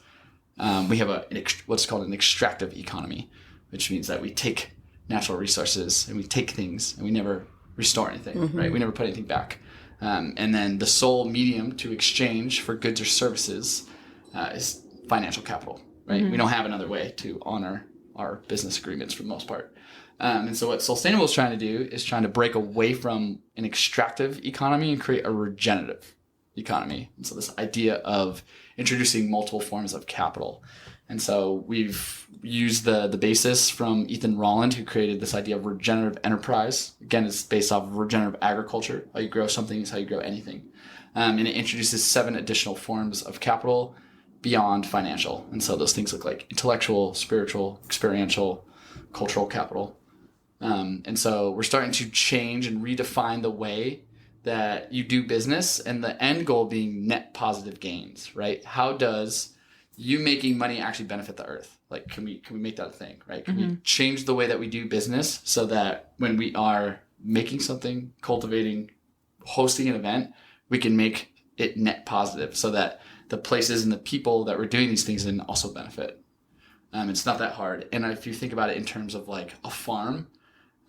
We have what's called an extractive economy, which means that we take natural resources and we take things and we never restore anything, right? We never put anything back. And then the sole medium to exchange for goods or services is financial capital, right? We don't have another way to honor our business agreements for the most part. And so what Soulstainable is trying to do is trying to break away from an extractive economy and create a regenerative economy. And so this idea of introducing multiple forms of capital. And so we've used the basis from Ethan Rolland, who created this idea of regenerative enterprise. Again, it's based off of regenerative agriculture. How you grow something is how you grow anything. And it introduces 7 additional forms of capital beyond financial. And so those things look like intellectual, spiritual, experiential, cultural capital. And so we're starting to change and redefine the way that you do business, and the end goal being net positive gains, right? How does you making money actually benefit the earth? Like, can we make that a thing, right? Can we change the way that we do business so that when we are making something, cultivating, hosting an event, we can make it net positive so that the places and the people that we're doing these things in also benefit. It's not that hard. And if you think about it in terms of like a farm,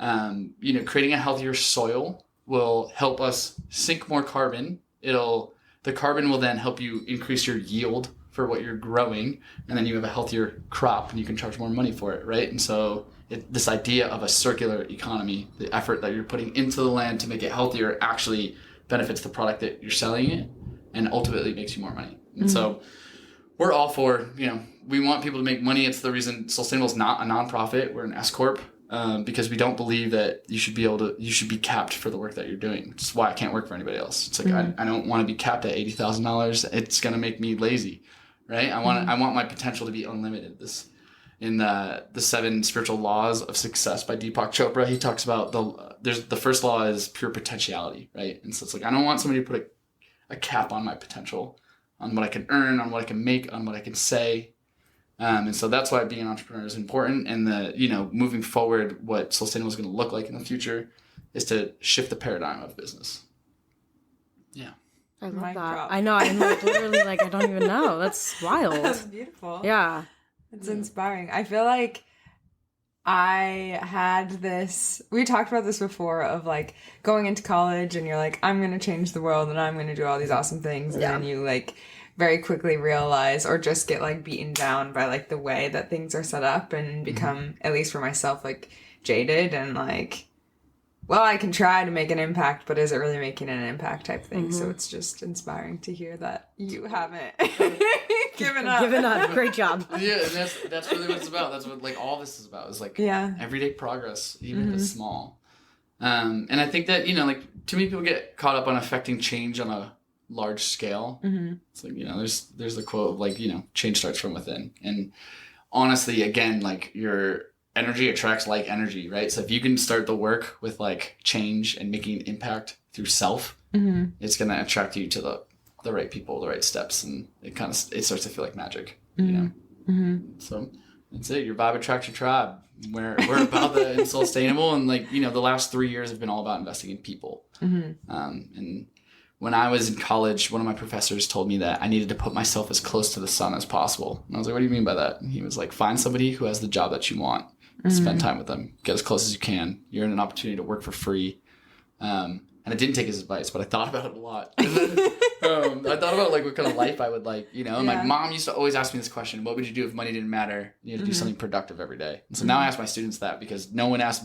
creating a healthier soil will help us sink more carbon. The carbon will then help you increase your yield for what you're growing, and then you have a healthier crop and you can charge more money for it, right? And so this idea of a circular economy, the effort that you're putting into the land to make it healthier actually benefits the product that you're selling it and ultimately makes you more money. And so we're all for, we want people to make money. It's the reason Soulstainable is not a nonprofit. We're an S Corp, because we don't believe that you should be capped for the work that you're doing. It's why I can't work for anybody else. It's like, I don't want to be capped at $80,000. It's going to make me lazy, right? I want my potential to be unlimited. In the 7 spiritual laws of success by Deepak Chopra, he talks about the first law is pure potentiality, right? And so it's like, I don't want somebody to put a cap on my potential, on what I can earn, on what I can make, on what I can say. And so that's why being an entrepreneur is important. And moving forward, what Soulstainable is going to look like in the future is to shift the paradigm of business. Yeah. I love that. Drop. I know. I'm like literally like, I don't even know. That's wild. That's beautiful. Yeah. It's inspiring. I feel like I had this, we talked about this before, of like going into college and you're like, I'm going to change the world and I'm going to do all these awesome things. And then you like very quickly realize, or just get like beaten down by like the way that things are set up, and become, at least for myself, like jaded and like, well, I can try to make an impact, but is it really making an impact type thing? So it's just inspiring to hear that you haven't given up. Great job. Yeah, and that's really what it's about. That's what like all this is about. Is like everyday progress, even if it's small. And I think that like too many people get caught up on affecting change on a large scale. It's like there's the quote of like change starts from within. And honestly, again, like your energy attracts like energy, right? So if you can start the work with like change and making an impact through self, it's going to attract you to the right people, the right steps, and it starts to feel like magic, you know? So that's it. Your vibe attracts your tribe. We're about the Soulstainable, and like, you know, the last 3 years have been all about investing in people. And when I was in college, one of my professors told me that I needed to put myself as close to the sun as possible. And I was like, what do you mean by that? And he was like, find somebody who has the job that you want. Spend time with them. Get as close as you can. You're in an opportunity to work for free. And I didn't take his advice, but I thought about it a lot. And then, I thought about like what kind of life I would like, you know. And my mom used to always ask me this question: what would you do if money didn't matter? You had to do something productive every day. And so now I ask my students that, because no one asks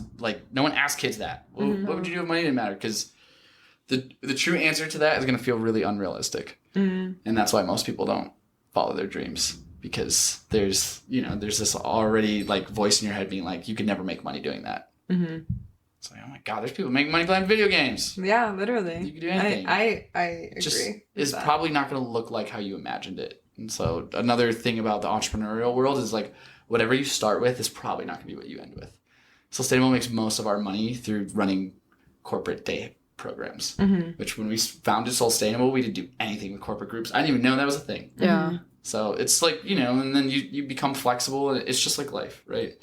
kids that. What would you do if money didn't matter? Because the true answer to that is going to feel really unrealistic. And that's why most people don't follow their dreams, because there's this already like voice in your head being like, you could never make money doing that. It's like, oh my God, there's people making money playing video games. Yeah, literally. You can do anything. I agree. Just is probably not going to look like how you imagined it. And so another thing about the entrepreneurial world is like, whatever you start with is probably not going to be what you end with. Soulstainable makes most of our money through running corporate day programs, which when we founded Soulstainable, we didn't do anything with corporate groups. I didn't even know that was a thing. Yeah. So it's like, you know, and then you become flexible, and it's just like life, right?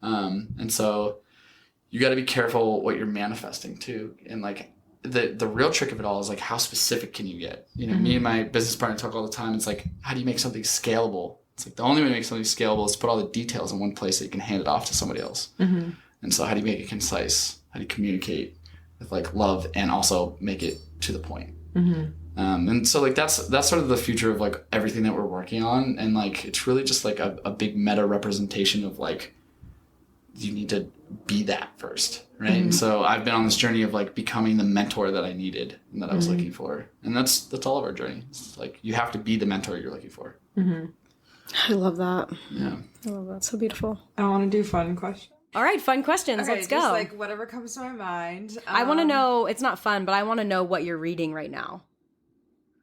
And so you got to be careful what you're manifesting too. And like the real trick of it all is like, how specific can you get? You know, me and my business partner talk all the time. It's like, how do you make something scalable? It's like the only way to make something scalable is to put all the details in one place so you can hand it off to somebody else. And so how do you make it concise? How do you communicate with like love and also make it to the point? And so like that's sort of the future of like everything that we're working on. And like, it's really just like a big meta representation of like, you need to be that first, right? And so I've been on this journey of like becoming the mentor that I needed and that I was looking for. And that's all of our journey. It's like, you have to be the mentor you're looking for. I love that. Yeah. I love that. So beautiful. I want to do fun questions. All right, fun questions. Okay, Let's go. just like whatever comes to my mind. I want to know, it's not fun, but I want to know what you're reading right now.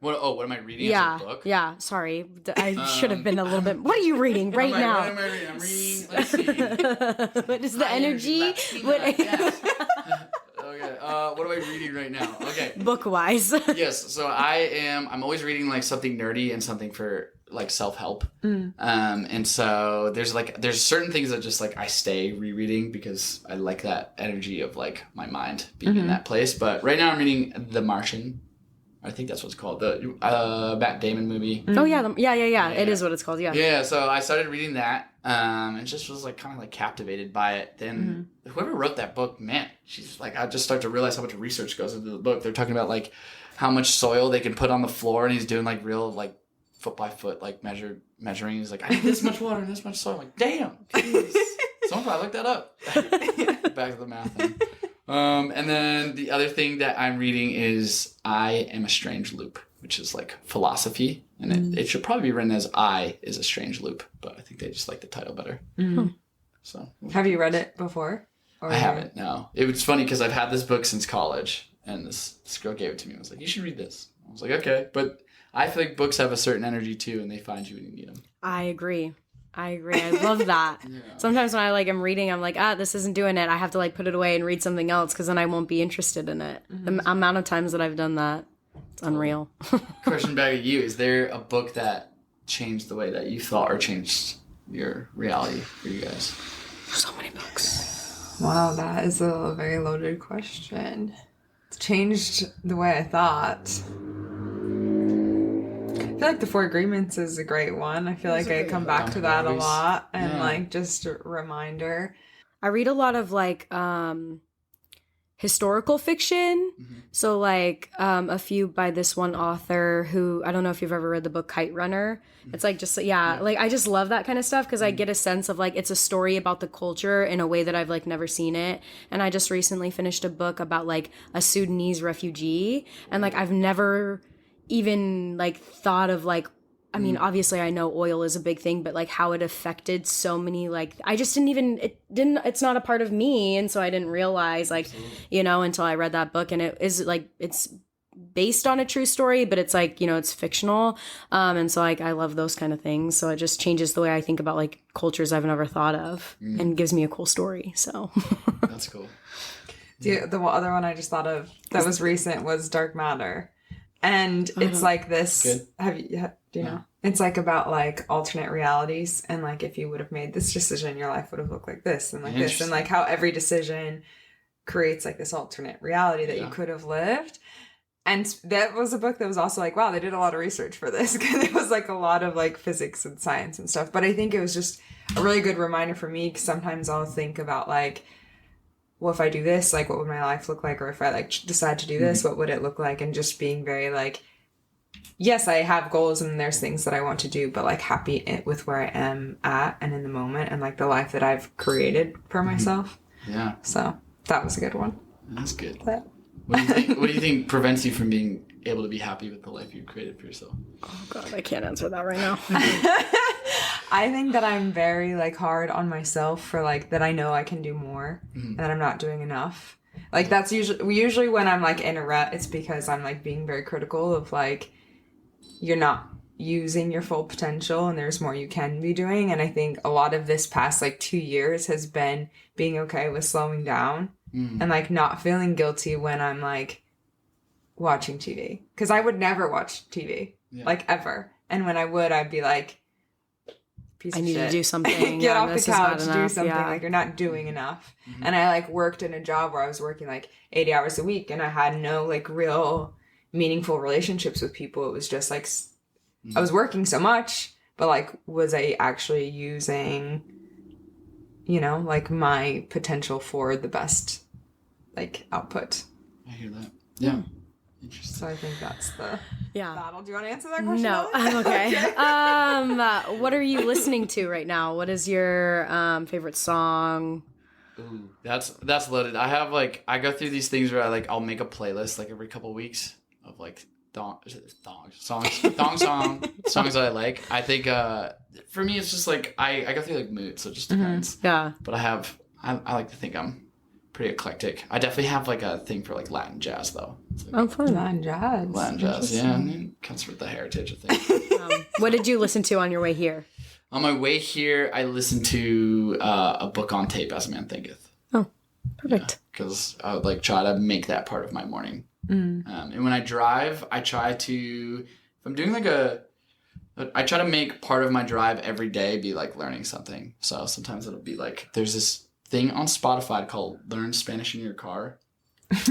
What am I reading as a book? Yeah, sorry. I should have been a little bit. What are you reading right now? What am I reading? I'm reading, let's see. What is the energy? Okay. What am I reading right now? Okay. Book-wise. Yes. So I'm always reading like something nerdy and something for like self-help. And so there's certain things that just like I stay rereading because I like that energy of like my mind being in that place. But right now I'm reading The Martian. I think that's what it's called. The Matt Damon movie. Oh yeah, yeah. It is what it's called. Yeah. Yeah. So I started reading that, and just was like kind of like captivated by it. Then whoever wrote that book, man, she's like, I just start to realize how much research goes into the book. They're talking about like how much soil they can put on the floor, and he's doing like real like foot by foot like measuring. He's like, I need this much water and this much soil. I'm like, damn. Someone probably looked that up. Back to the math thing. And then the other thing that I'm reading is I Am a Strange Loop, which is like philosophy. And it should probably be written as I is a Strange Loop, but I think they just like the title better. So, have you read it before? I haven't, no. It was funny because I've had this book since college, and this girl gave it to me. I was like, you should read this. I was like, okay. But I feel like books have a certain energy too, and they find you when you need them. I agree. I love that. Yeah. Sometimes when I am reading, I'm like, this isn't doing it. I have to like put it away and read something else because then I won't be interested in it. The amount of times that I've done that, it's unreal. Question back at you. Is there a book that changed the way that you thought or changed your reality for you guys? So many books. Wow, that is a very loaded question. It's changed the way I thought. I feel like The Four Agreements is a great one. I feel like I come back to that a lot and like just a reminder. I read a lot of like historical fiction. So like a few by this one author who, I don't know if you've ever read the book Kite Runner. It's like just, like I just love that kind of stuff because I get a sense of like it's a story about the culture in a way that I've like never seen it. And I just recently finished a book about like a Sudanese refugee, and like I've never even like thought of like, I mean, obviously I know oil is a big thing, but like how it affected so many, like I just it's not a part of me. And so I didn't realize like, until I read that book, and it is like, it's based on a true story, but it's like, it's fictional. And so like, I love those kind of things. So it just changes the way I think about like cultures I've never thought of and gives me a cool story. So that's cool. The other one I just thought of that was recent was Dark Matter. And it's like this. Good. Do you know? It's like about like alternate realities, and like if you would have made this decision, your life would have looked like this and like this, and like how every decision creates like this alternate reality that you could have lived. And that was a book that was also like, wow, they did a lot of research for this, because it was like a lot of like physics and science and stuff. But I think it was just a really good reminder for me, because sometimes I'll think about like, well, if I do this, like what would my life look like? Or if I like decide to do this, what would it look like? And just being very like, yes, I have goals and there's things that I want to do, but like happy with where I am at and in the moment, and like the life that I've created for myself. Yeah. So that was a good one. That's good. But What do you think prevents you from being able to be happy with the life you've created for yourself? Oh God, I can't answer that right now. I think that I'm very like hard on myself for like that I know I can do more and that I'm not doing enough. Like that's usually when I'm like in a rut, it's because I'm like being very critical of like you're not using your full potential and there's more you can be doing. And I think a lot of this past like 2 years has been being okay with slowing down and like not feeling guilty when I'm like watching TV, because I would never watch TV like ever. And when I would, I'd be like, piece of I need shit. to do something. Get off the this is not couch, do enough. something. Yeah. Like you're not doing enough. And I like worked in a job where I was working like 80 hours a week, and I had no like real meaningful relationships with people. It was just like I was working so much, but like was I actually using, you know, like my potential for the best like output? I hear that. Yeah. Interesting. So I think that's the battle. Do you want to answer that question? No, I'm okay. What are you listening to right now? What is your favorite song? Ooh, that's loaded. I have like, I go through these things where I'll make a playlist like every couple weeks of like songs that I like. I think for me it's just like I go through like moods, so it just depends. Yeah. But I like to think I'm pretty eclectic. I definitely have like a thing for like Latin jazz though. Oh, fun. Latin jazz. Yeah, and it comes with the heritage of things. What did you listen to on your way here? On my way here, I listened to a book on tape, As a Man Thinketh. Oh, perfect. Because I would like try to make that part of my morning. And when I drive, I try to, if I'm doing like I try to make part of my drive every day be like learning something. So sometimes it'll be like, there's this thing on Spotify called Learn Spanish in Your Car.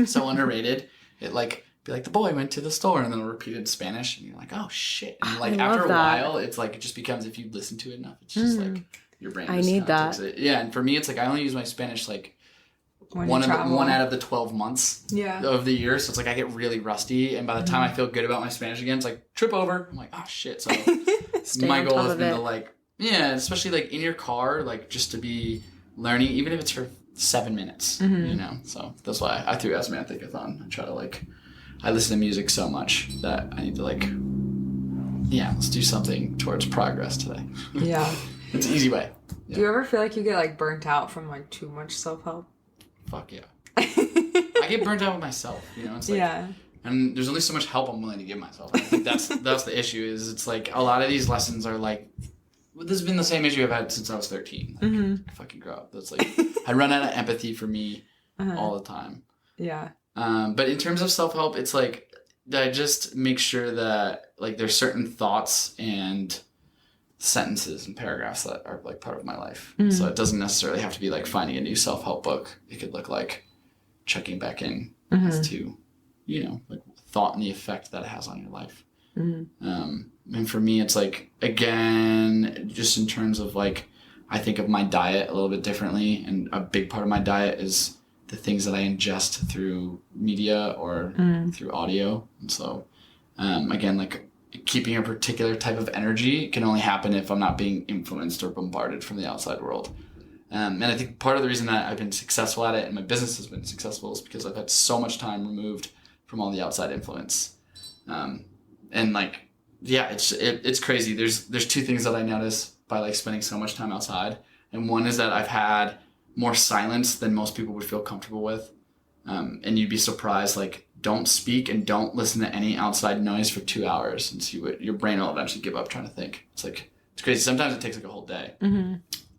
So underrated. It like, be like, the boy went to the store, and then it'll repeat it in Spanish, and you're like, oh shit. And like after a while, it's like, it just becomes, if you listen to it enough, it's just like your brain just need that. takes it. Yeah, and for me, it's like I only use my Spanish like one out of the 12 months of the year. So it's like I get really rusty, and by the time I feel good about my Spanish again, it's like trip over. I'm like, oh shit. So my goal has been to like, especially like in your car, like just to be learning, even if it's for 7 minutes, you know? So that's why I threw As a Man Thinketh on. I try to like, I listen to music so much that I need to like, let's do something towards progress today. Yeah. It's an easy way. Yeah. Do you ever feel like you get like burnt out from like too much self-help? Fuck yeah. I get burnt out with myself, you know? It's like, and there's only so much help I'm willing to give myself. I think that's the issue, is it's like a lot of these lessons are like, this has been the same issue I've had since I was 13. Like, I fucking grow up. That's like, I run out of empathy for me all the time. Yeah. But in terms of self-help, it's like, I just make sure that like there's certain thoughts and sentences and paragraphs that are like part of my life. So it doesn't necessarily have to be like finding a new self-help book. It could look like checking back in as to, you know, like thought and the effect that it has on your life. And for me, it's like, again, just in terms of like, I think of my diet a little bit differently. And a big part of my diet is the things that I ingest through media or through audio. And so, again, like keeping a particular type of energy can only happen if I'm not being influenced or bombarded from the outside world. And I think part of the reason that I've been successful at it and my business has been successful is because I've had so much time removed from all the outside influence. And like, it's crazy. There's two things that I notice by like spending so much time outside. And one is that I've had more silence than most people would feel comfortable with. And you'd be surprised, like, don't speak and don't listen to any outside noise for 2 hours and see what your brain will eventually give up trying to think. It's like, it's crazy. Sometimes it takes like a whole day.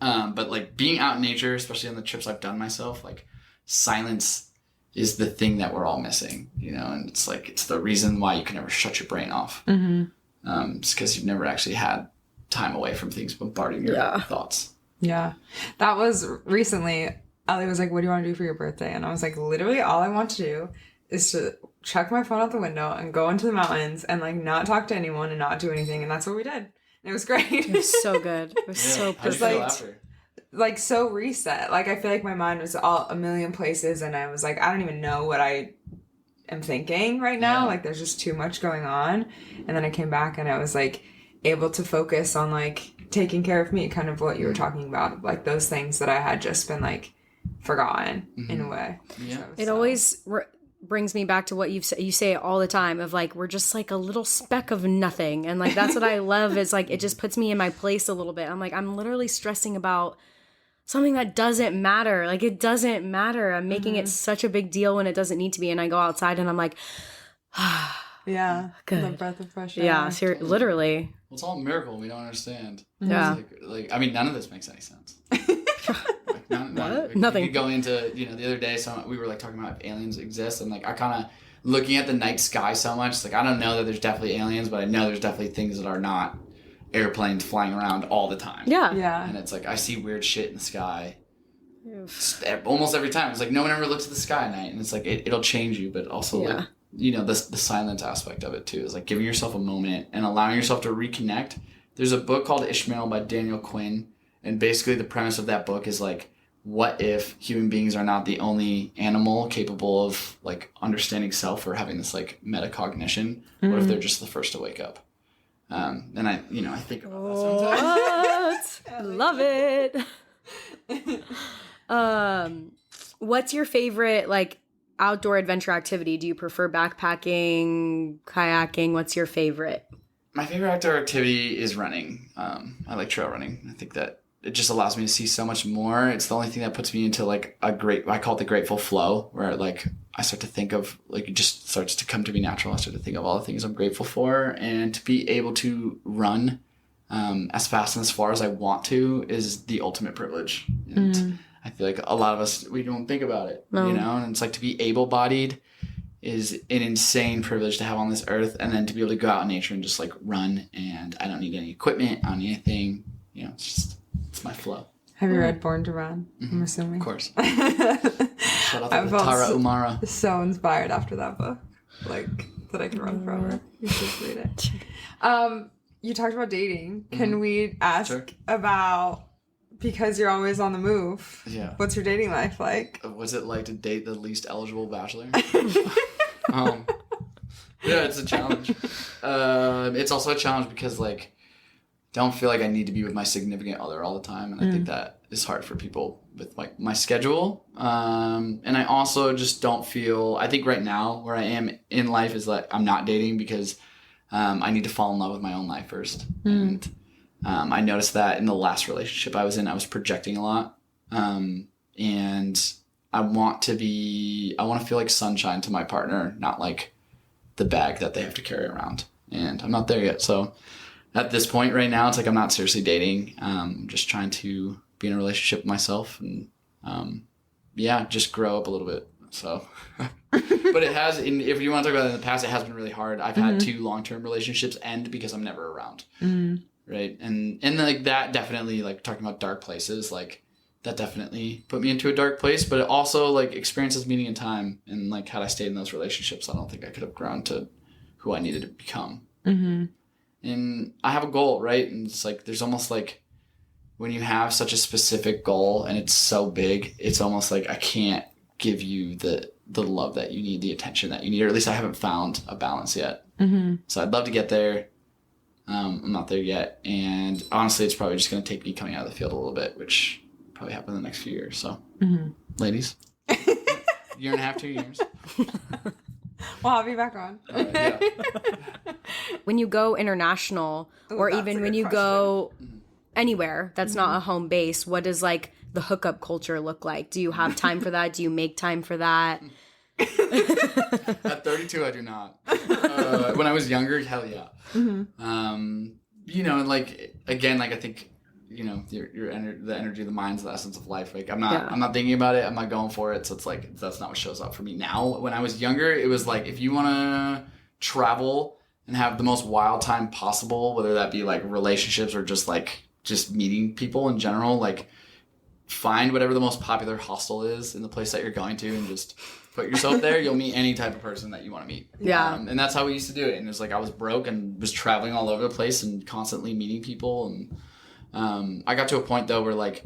But like being out in nature, especially on the trips I've done myself, like silence is the thing that we're all missing, you know, and it's like, it's the reason why you can never shut your brain off. It's because you've never actually had time away from things bombarding your thoughts. Yeah. That was recently, Ellie was like, what do you want to do for your birthday? And I was like, literally all I want to do is to chuck my phone out the window and go into the mountains and like not talk to anyone and not do anything. And that's what we did. And it was great. It was so good. It was so perfect. Like so reset. Like I feel like my mind was all a million places and I was like, I don't even know what I am thinking right now. Like there's just too much going on. And then I came back and I was like able to focus on like taking care of me, kind of what you were talking about, like those things that I had just been like forgotten in a way. Yeah. It always brings me back to what you say it all the time of like, we're just like a little speck of nothing. And like, that's what I love is like, it just puts me in my place a little bit. I'm like, I'm literally stressing about something that doesn't matter. Like it doesn't matter. I'm making it such a big deal when it doesn't need to be. And I go outside and I'm like, yeah, good. The breath of fresh air. Yeah, literally. Well, it's all a miracle. We don't understand. Yeah. Like, I mean, none of this makes any sense. Nothing. We could go into, you know, the other day, we were like talking about if aliens exist, and like I kind of looking at the night sky so much. It's like I don't know that there's definitely aliens, but I know there's definitely things that are not airplanes flying around all the time. Yeah. Yeah. And it's like I see weird shit in the sky almost every time. It's like no one ever looks at the sky at night, and it's like it'll change you, but also like, you know, the silence aspect of it too is like giving yourself a moment and allowing yourself to reconnect. There's a book called Ishmael by Daniel Quinn, and basically the premise of that book is like, what if human beings are not the only animal capable of like understanding self or having this like metacognition? What if they're just the first to wake up? And I think about that sometimes. What? Love it. What's your favorite like outdoor adventure activity? Do you prefer backpacking, kayaking? What's your favorite? My favorite outdoor activity is running. I like trail running. I think that it just allows me to see so much more. It's the only thing that puts me into like I call it the grateful flow, where like I start to think of like, it just starts to come to me natural. I start to think of all the things I'm grateful for, and to be able to run as fast and as far as I want to is the ultimate privilege. And I feel like a lot of us, we don't think about it, you know, and it's like to be able-bodied is an insane privilege to have on this earth. And then to be able to go out in nature and just like run, and I don't need any equipment, I don't need anything, you know, it's my flow. Have you read Born to Run? I'm assuming. Of course. Shout out to Tara Umara. So inspired after that book. Like, that I can run forever. You should read it. You talked about dating. Can we ask about, because you're always on the move, what's your dating life like? What's it like to date the least eligible bachelor? Yeah, it's a challenge. It's also a challenge because like, don't feel like I need to be with my significant other all the time, and I think that is hard for people with like my schedule. And I also just don't feel. I think right now where I am in life is like I'm not dating because I need to fall in love with my own life first. And I noticed that in the last relationship I was in, I was projecting a lot, and I want to feel like sunshine to my partner, not like the bag that they have to carry around. And I'm not there yet, so. At this point right now, it's like I'm not seriously dating. I'm just trying to be in a relationship with myself and, just grow up a little bit. So, but it has, if you want to talk about it in the past, it has been really hard. I've had 2 long-term relationships end because I'm never around. Right. And like that definitely, like talking about dark places, like that definitely put me into a dark place, but it also like experiences meaning in time. And like, had I stayed in those relationships, I don't think I could have grown to who I needed to become. And I have a goal, right? And it's like, there's almost like when you have such a specific goal and it's so big, it's almost like I can't give you the love that you need, the attention that you need, or at least I haven't found a balance yet. So I'd love to get there. I'm not there yet. And honestly, it's probably just going to take me coming out of the field a little bit, which probably happen in the next few years. So ladies, year and a half, 2 years. Well, I'll be back on. Yeah. When you go international, or even when you go anywhere that's not a home base, what does like the hookup culture look like? Do you have time for that? Do you make time for that? At 32, I do not. When I was younger, hell yeah. You know, and like, again, like I think you know, the energy, the mind's the essence of life. Like I'm not thinking about it. I'm not going for it. So it's like, that's not what shows up for me now. When I was younger, it was like, if you want to travel and have the most wild time possible, whether that be like relationships or just meeting people in general, like find whatever the most popular hostel is in the place that you're going to and just put yourself there. You'll meet any type of person that you want to meet. Yeah. And that's how we used to do it. And it was like, I was broke and was traveling all over the place and constantly meeting people. And I got to a point though where like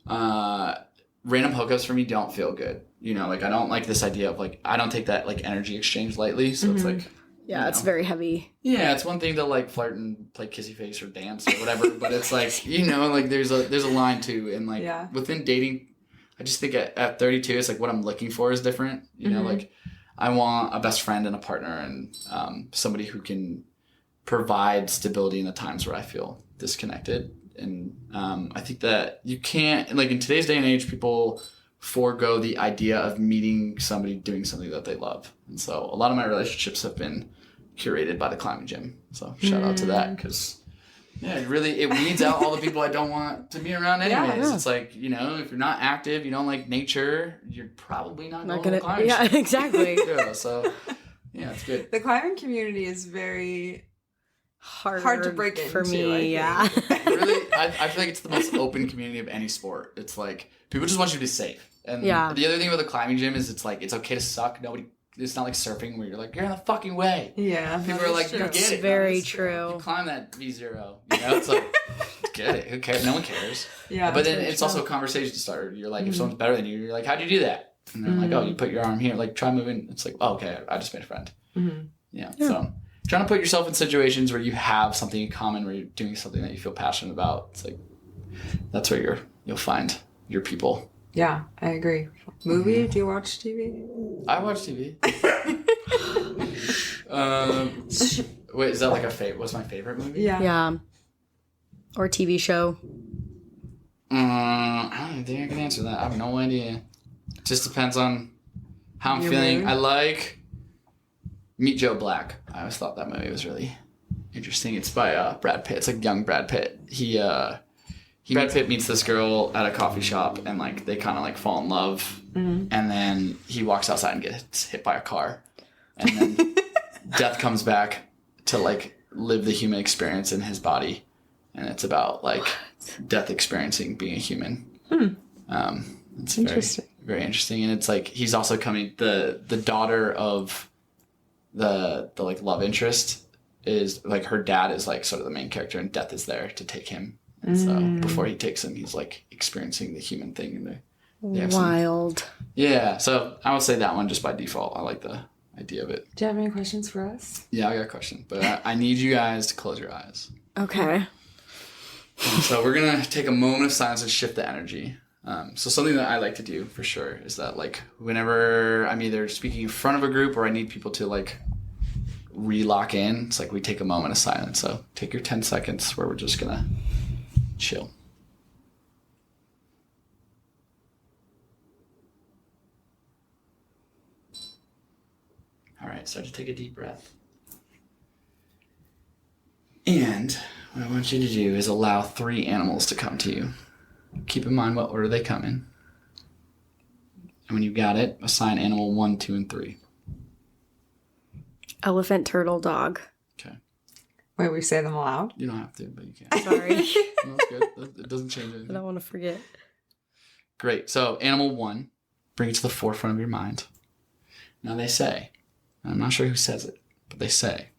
random hookups for me don't feel good. You know, like I don't like this idea of like, I don't take that like energy exchange lightly. So it's like, yeah, it's very heavy. Yeah, it's one thing to like flirt and play kissy face or dance or whatever, but it's like, you know, like there's a line too. And like within dating, I just think at 32, it's like what I'm looking for is different. You know, like I want a best friend and a partner and somebody who can provide stability in the times where I feel disconnected. And I think that you can't, like in today's day and age, people forego the idea of meeting somebody doing something that they love. And so a lot of my relationships have been curated by the climbing gym. So shout out to that, because it weeds out all the people I don't want to be around anyways. It's like, you know, if you're not active, you don't like nature, you're probably not going to climb. Yeah, exactly. So yeah, it's good. The climbing community is very hard to break into for me. Yeah. Really, I feel like it's the most open community of any sport. It's like people just want you to be safe. And the other thing about the climbing gym is it's like it's okay to suck. It's not like surfing where you're like, you're in the fucking way. Yeah. People are like, you get it. It's very true. You climb that V0. You know, it's like, get it. Who cares? No one cares. Yeah. But then it's also a conversation starter. You're like, if someone's better than you, you're like, how'd you do that? And they're like, oh, you put your arm here. Like, try moving. It's like, oh, okay, I just made a friend. Yeah. So trying to put yourself in situations where you have something in common, where you're doing something that you feel passionate about. It's like, that's where you'll find your people. Yeah, I agree. Movie? Do you watch TV? I watch TV. Wait, is that like what's my favorite movie? Yeah. Or TV show? I don't even think I can answer that. I have no idea. Just depends on how I'm feeling. Mood? I like Meet Joe Black. I always thought that movie was really interesting. It's by Brad Pitt. It's like young Brad Pitt. Brad Pitt meets this girl at a coffee shop and like they kind of like fall in love, and then he walks outside and gets hit by a car, and then death comes back to like live the human experience in his body, and it's about like death experiencing being a human. It's interesting. Very interesting, and it's like he's also coming. The daughter of the like love interest is like her dad is like sort of the main character, and death is there to take him. And so before he takes him, he's like experiencing the human thing. And Wild. Yeah. So I would say that one just by default. I like the idea of it. Do you have any questions for us? Yeah, I got a question. But I need you guys to close your eyes. Okay. So we're going to take a moment of silence and shift the energy. So something that I like to do for sure is that like whenever I'm either speaking in front of a group or I need people to like re-lock in, it's like we take a moment of silence. So take your 10 seconds where we're just going to chill. All right, start to take a deep breath. And what I want you to do is allow 3 animals to come to you. Keep in mind what order they come in. And when you've got it, assign animal 1, 2, and 3. Elephant, turtle, dog. Okay. Wait, we say them aloud? You don't have to, but you can. Sorry. No, that's good. It doesn't change anything. I don't want to forget. Great. So animal 1, bring it to the forefront of your mind. Now they say, and I'm not sure who says it, but they say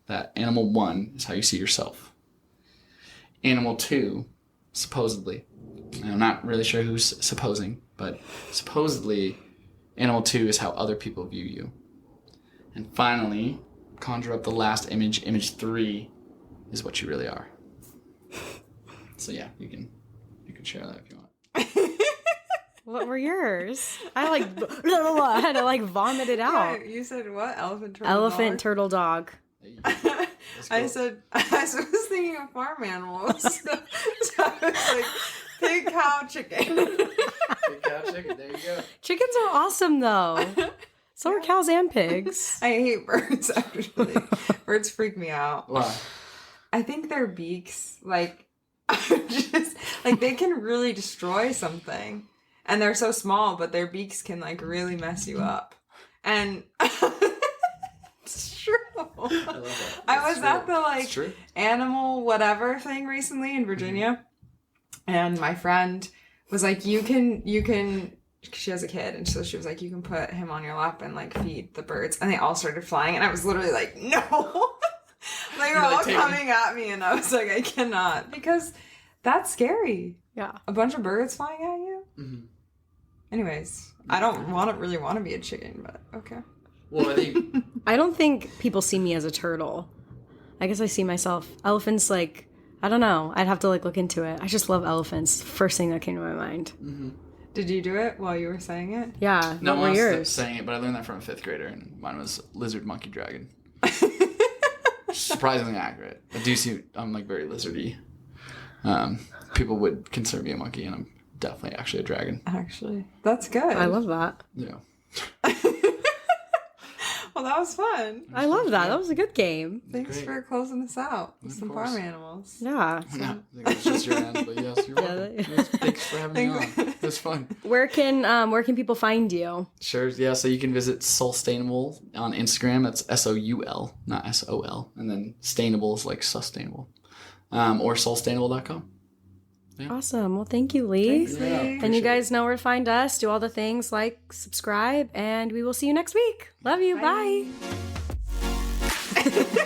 that animal 1 is how you see yourself. Animal 2, supposedly, and I'm not really sure who's supposing, but supposedly animal 2 is how other people view you. And finally, conjure up the last image. Image 3 is what you really are. So yeah, you can share that if you want. What were yours? I had to like vomit it out. Yeah, you said what? Elephant, Turtle, dog. I was thinking of farm animals. So I was like, pig, cow, chicken. Pig, cow, chicken. There you go. Chickens are awesome though. So are cows and pigs. I hate birds, actually. Birds freak me out. Why? I think their beaks, like, just like they can really destroy something, and they're so small, but their beaks can like really mess you up. And it's true. I was at the like animal whatever thing recently in Virginia, and my friend was like, you can. She has a kid, and so she was like, you can put him on your lap and like feed the birds, and they all started flying, and I was literally like, no. They were all coming at me, and I was like, I cannot, because that's scary. Yeah, a bunch of birds flying at you. Mm-hmm. Anyways, I don't really want to be a chicken, but okay. Well, I don't think people see me as a turtle. I guess I see myself. Elephants, like, I don't know. I'd have to like look into it. I just love elephants. First thing that came to my mind. Mm-hmm. Did you do it while you were saying it? Yeah. No, what were yours? Saying it, but I learned that from a 5th grader, and mine was lizard, monkey, dragon. Surprisingly accurate. I do see I'm like very lizardy. People would consider me a monkey, and I'm definitely actually a dragon. Actually, that's good. I love that. Yeah. Well, that was fun. I love that. That was a good game. Thanks for closing us out with some course. farm animals. Yeah. No, I think it was just your end, but yes, you're welcome. Yes, thanks for having me on. It was fun. Where can people find you? Sure. Yeah. So you can visit Soulstainable on Instagram. That's SOUL, not SOL. And then Stainable is like sustainable. Or soulstainable.com. Yeah. Awesome. Well, thank you, Lee. Thanks, Lee. And you guys know where to find us. Do all the things, like, subscribe, and we will see you next week. Love you. Bye. Bye.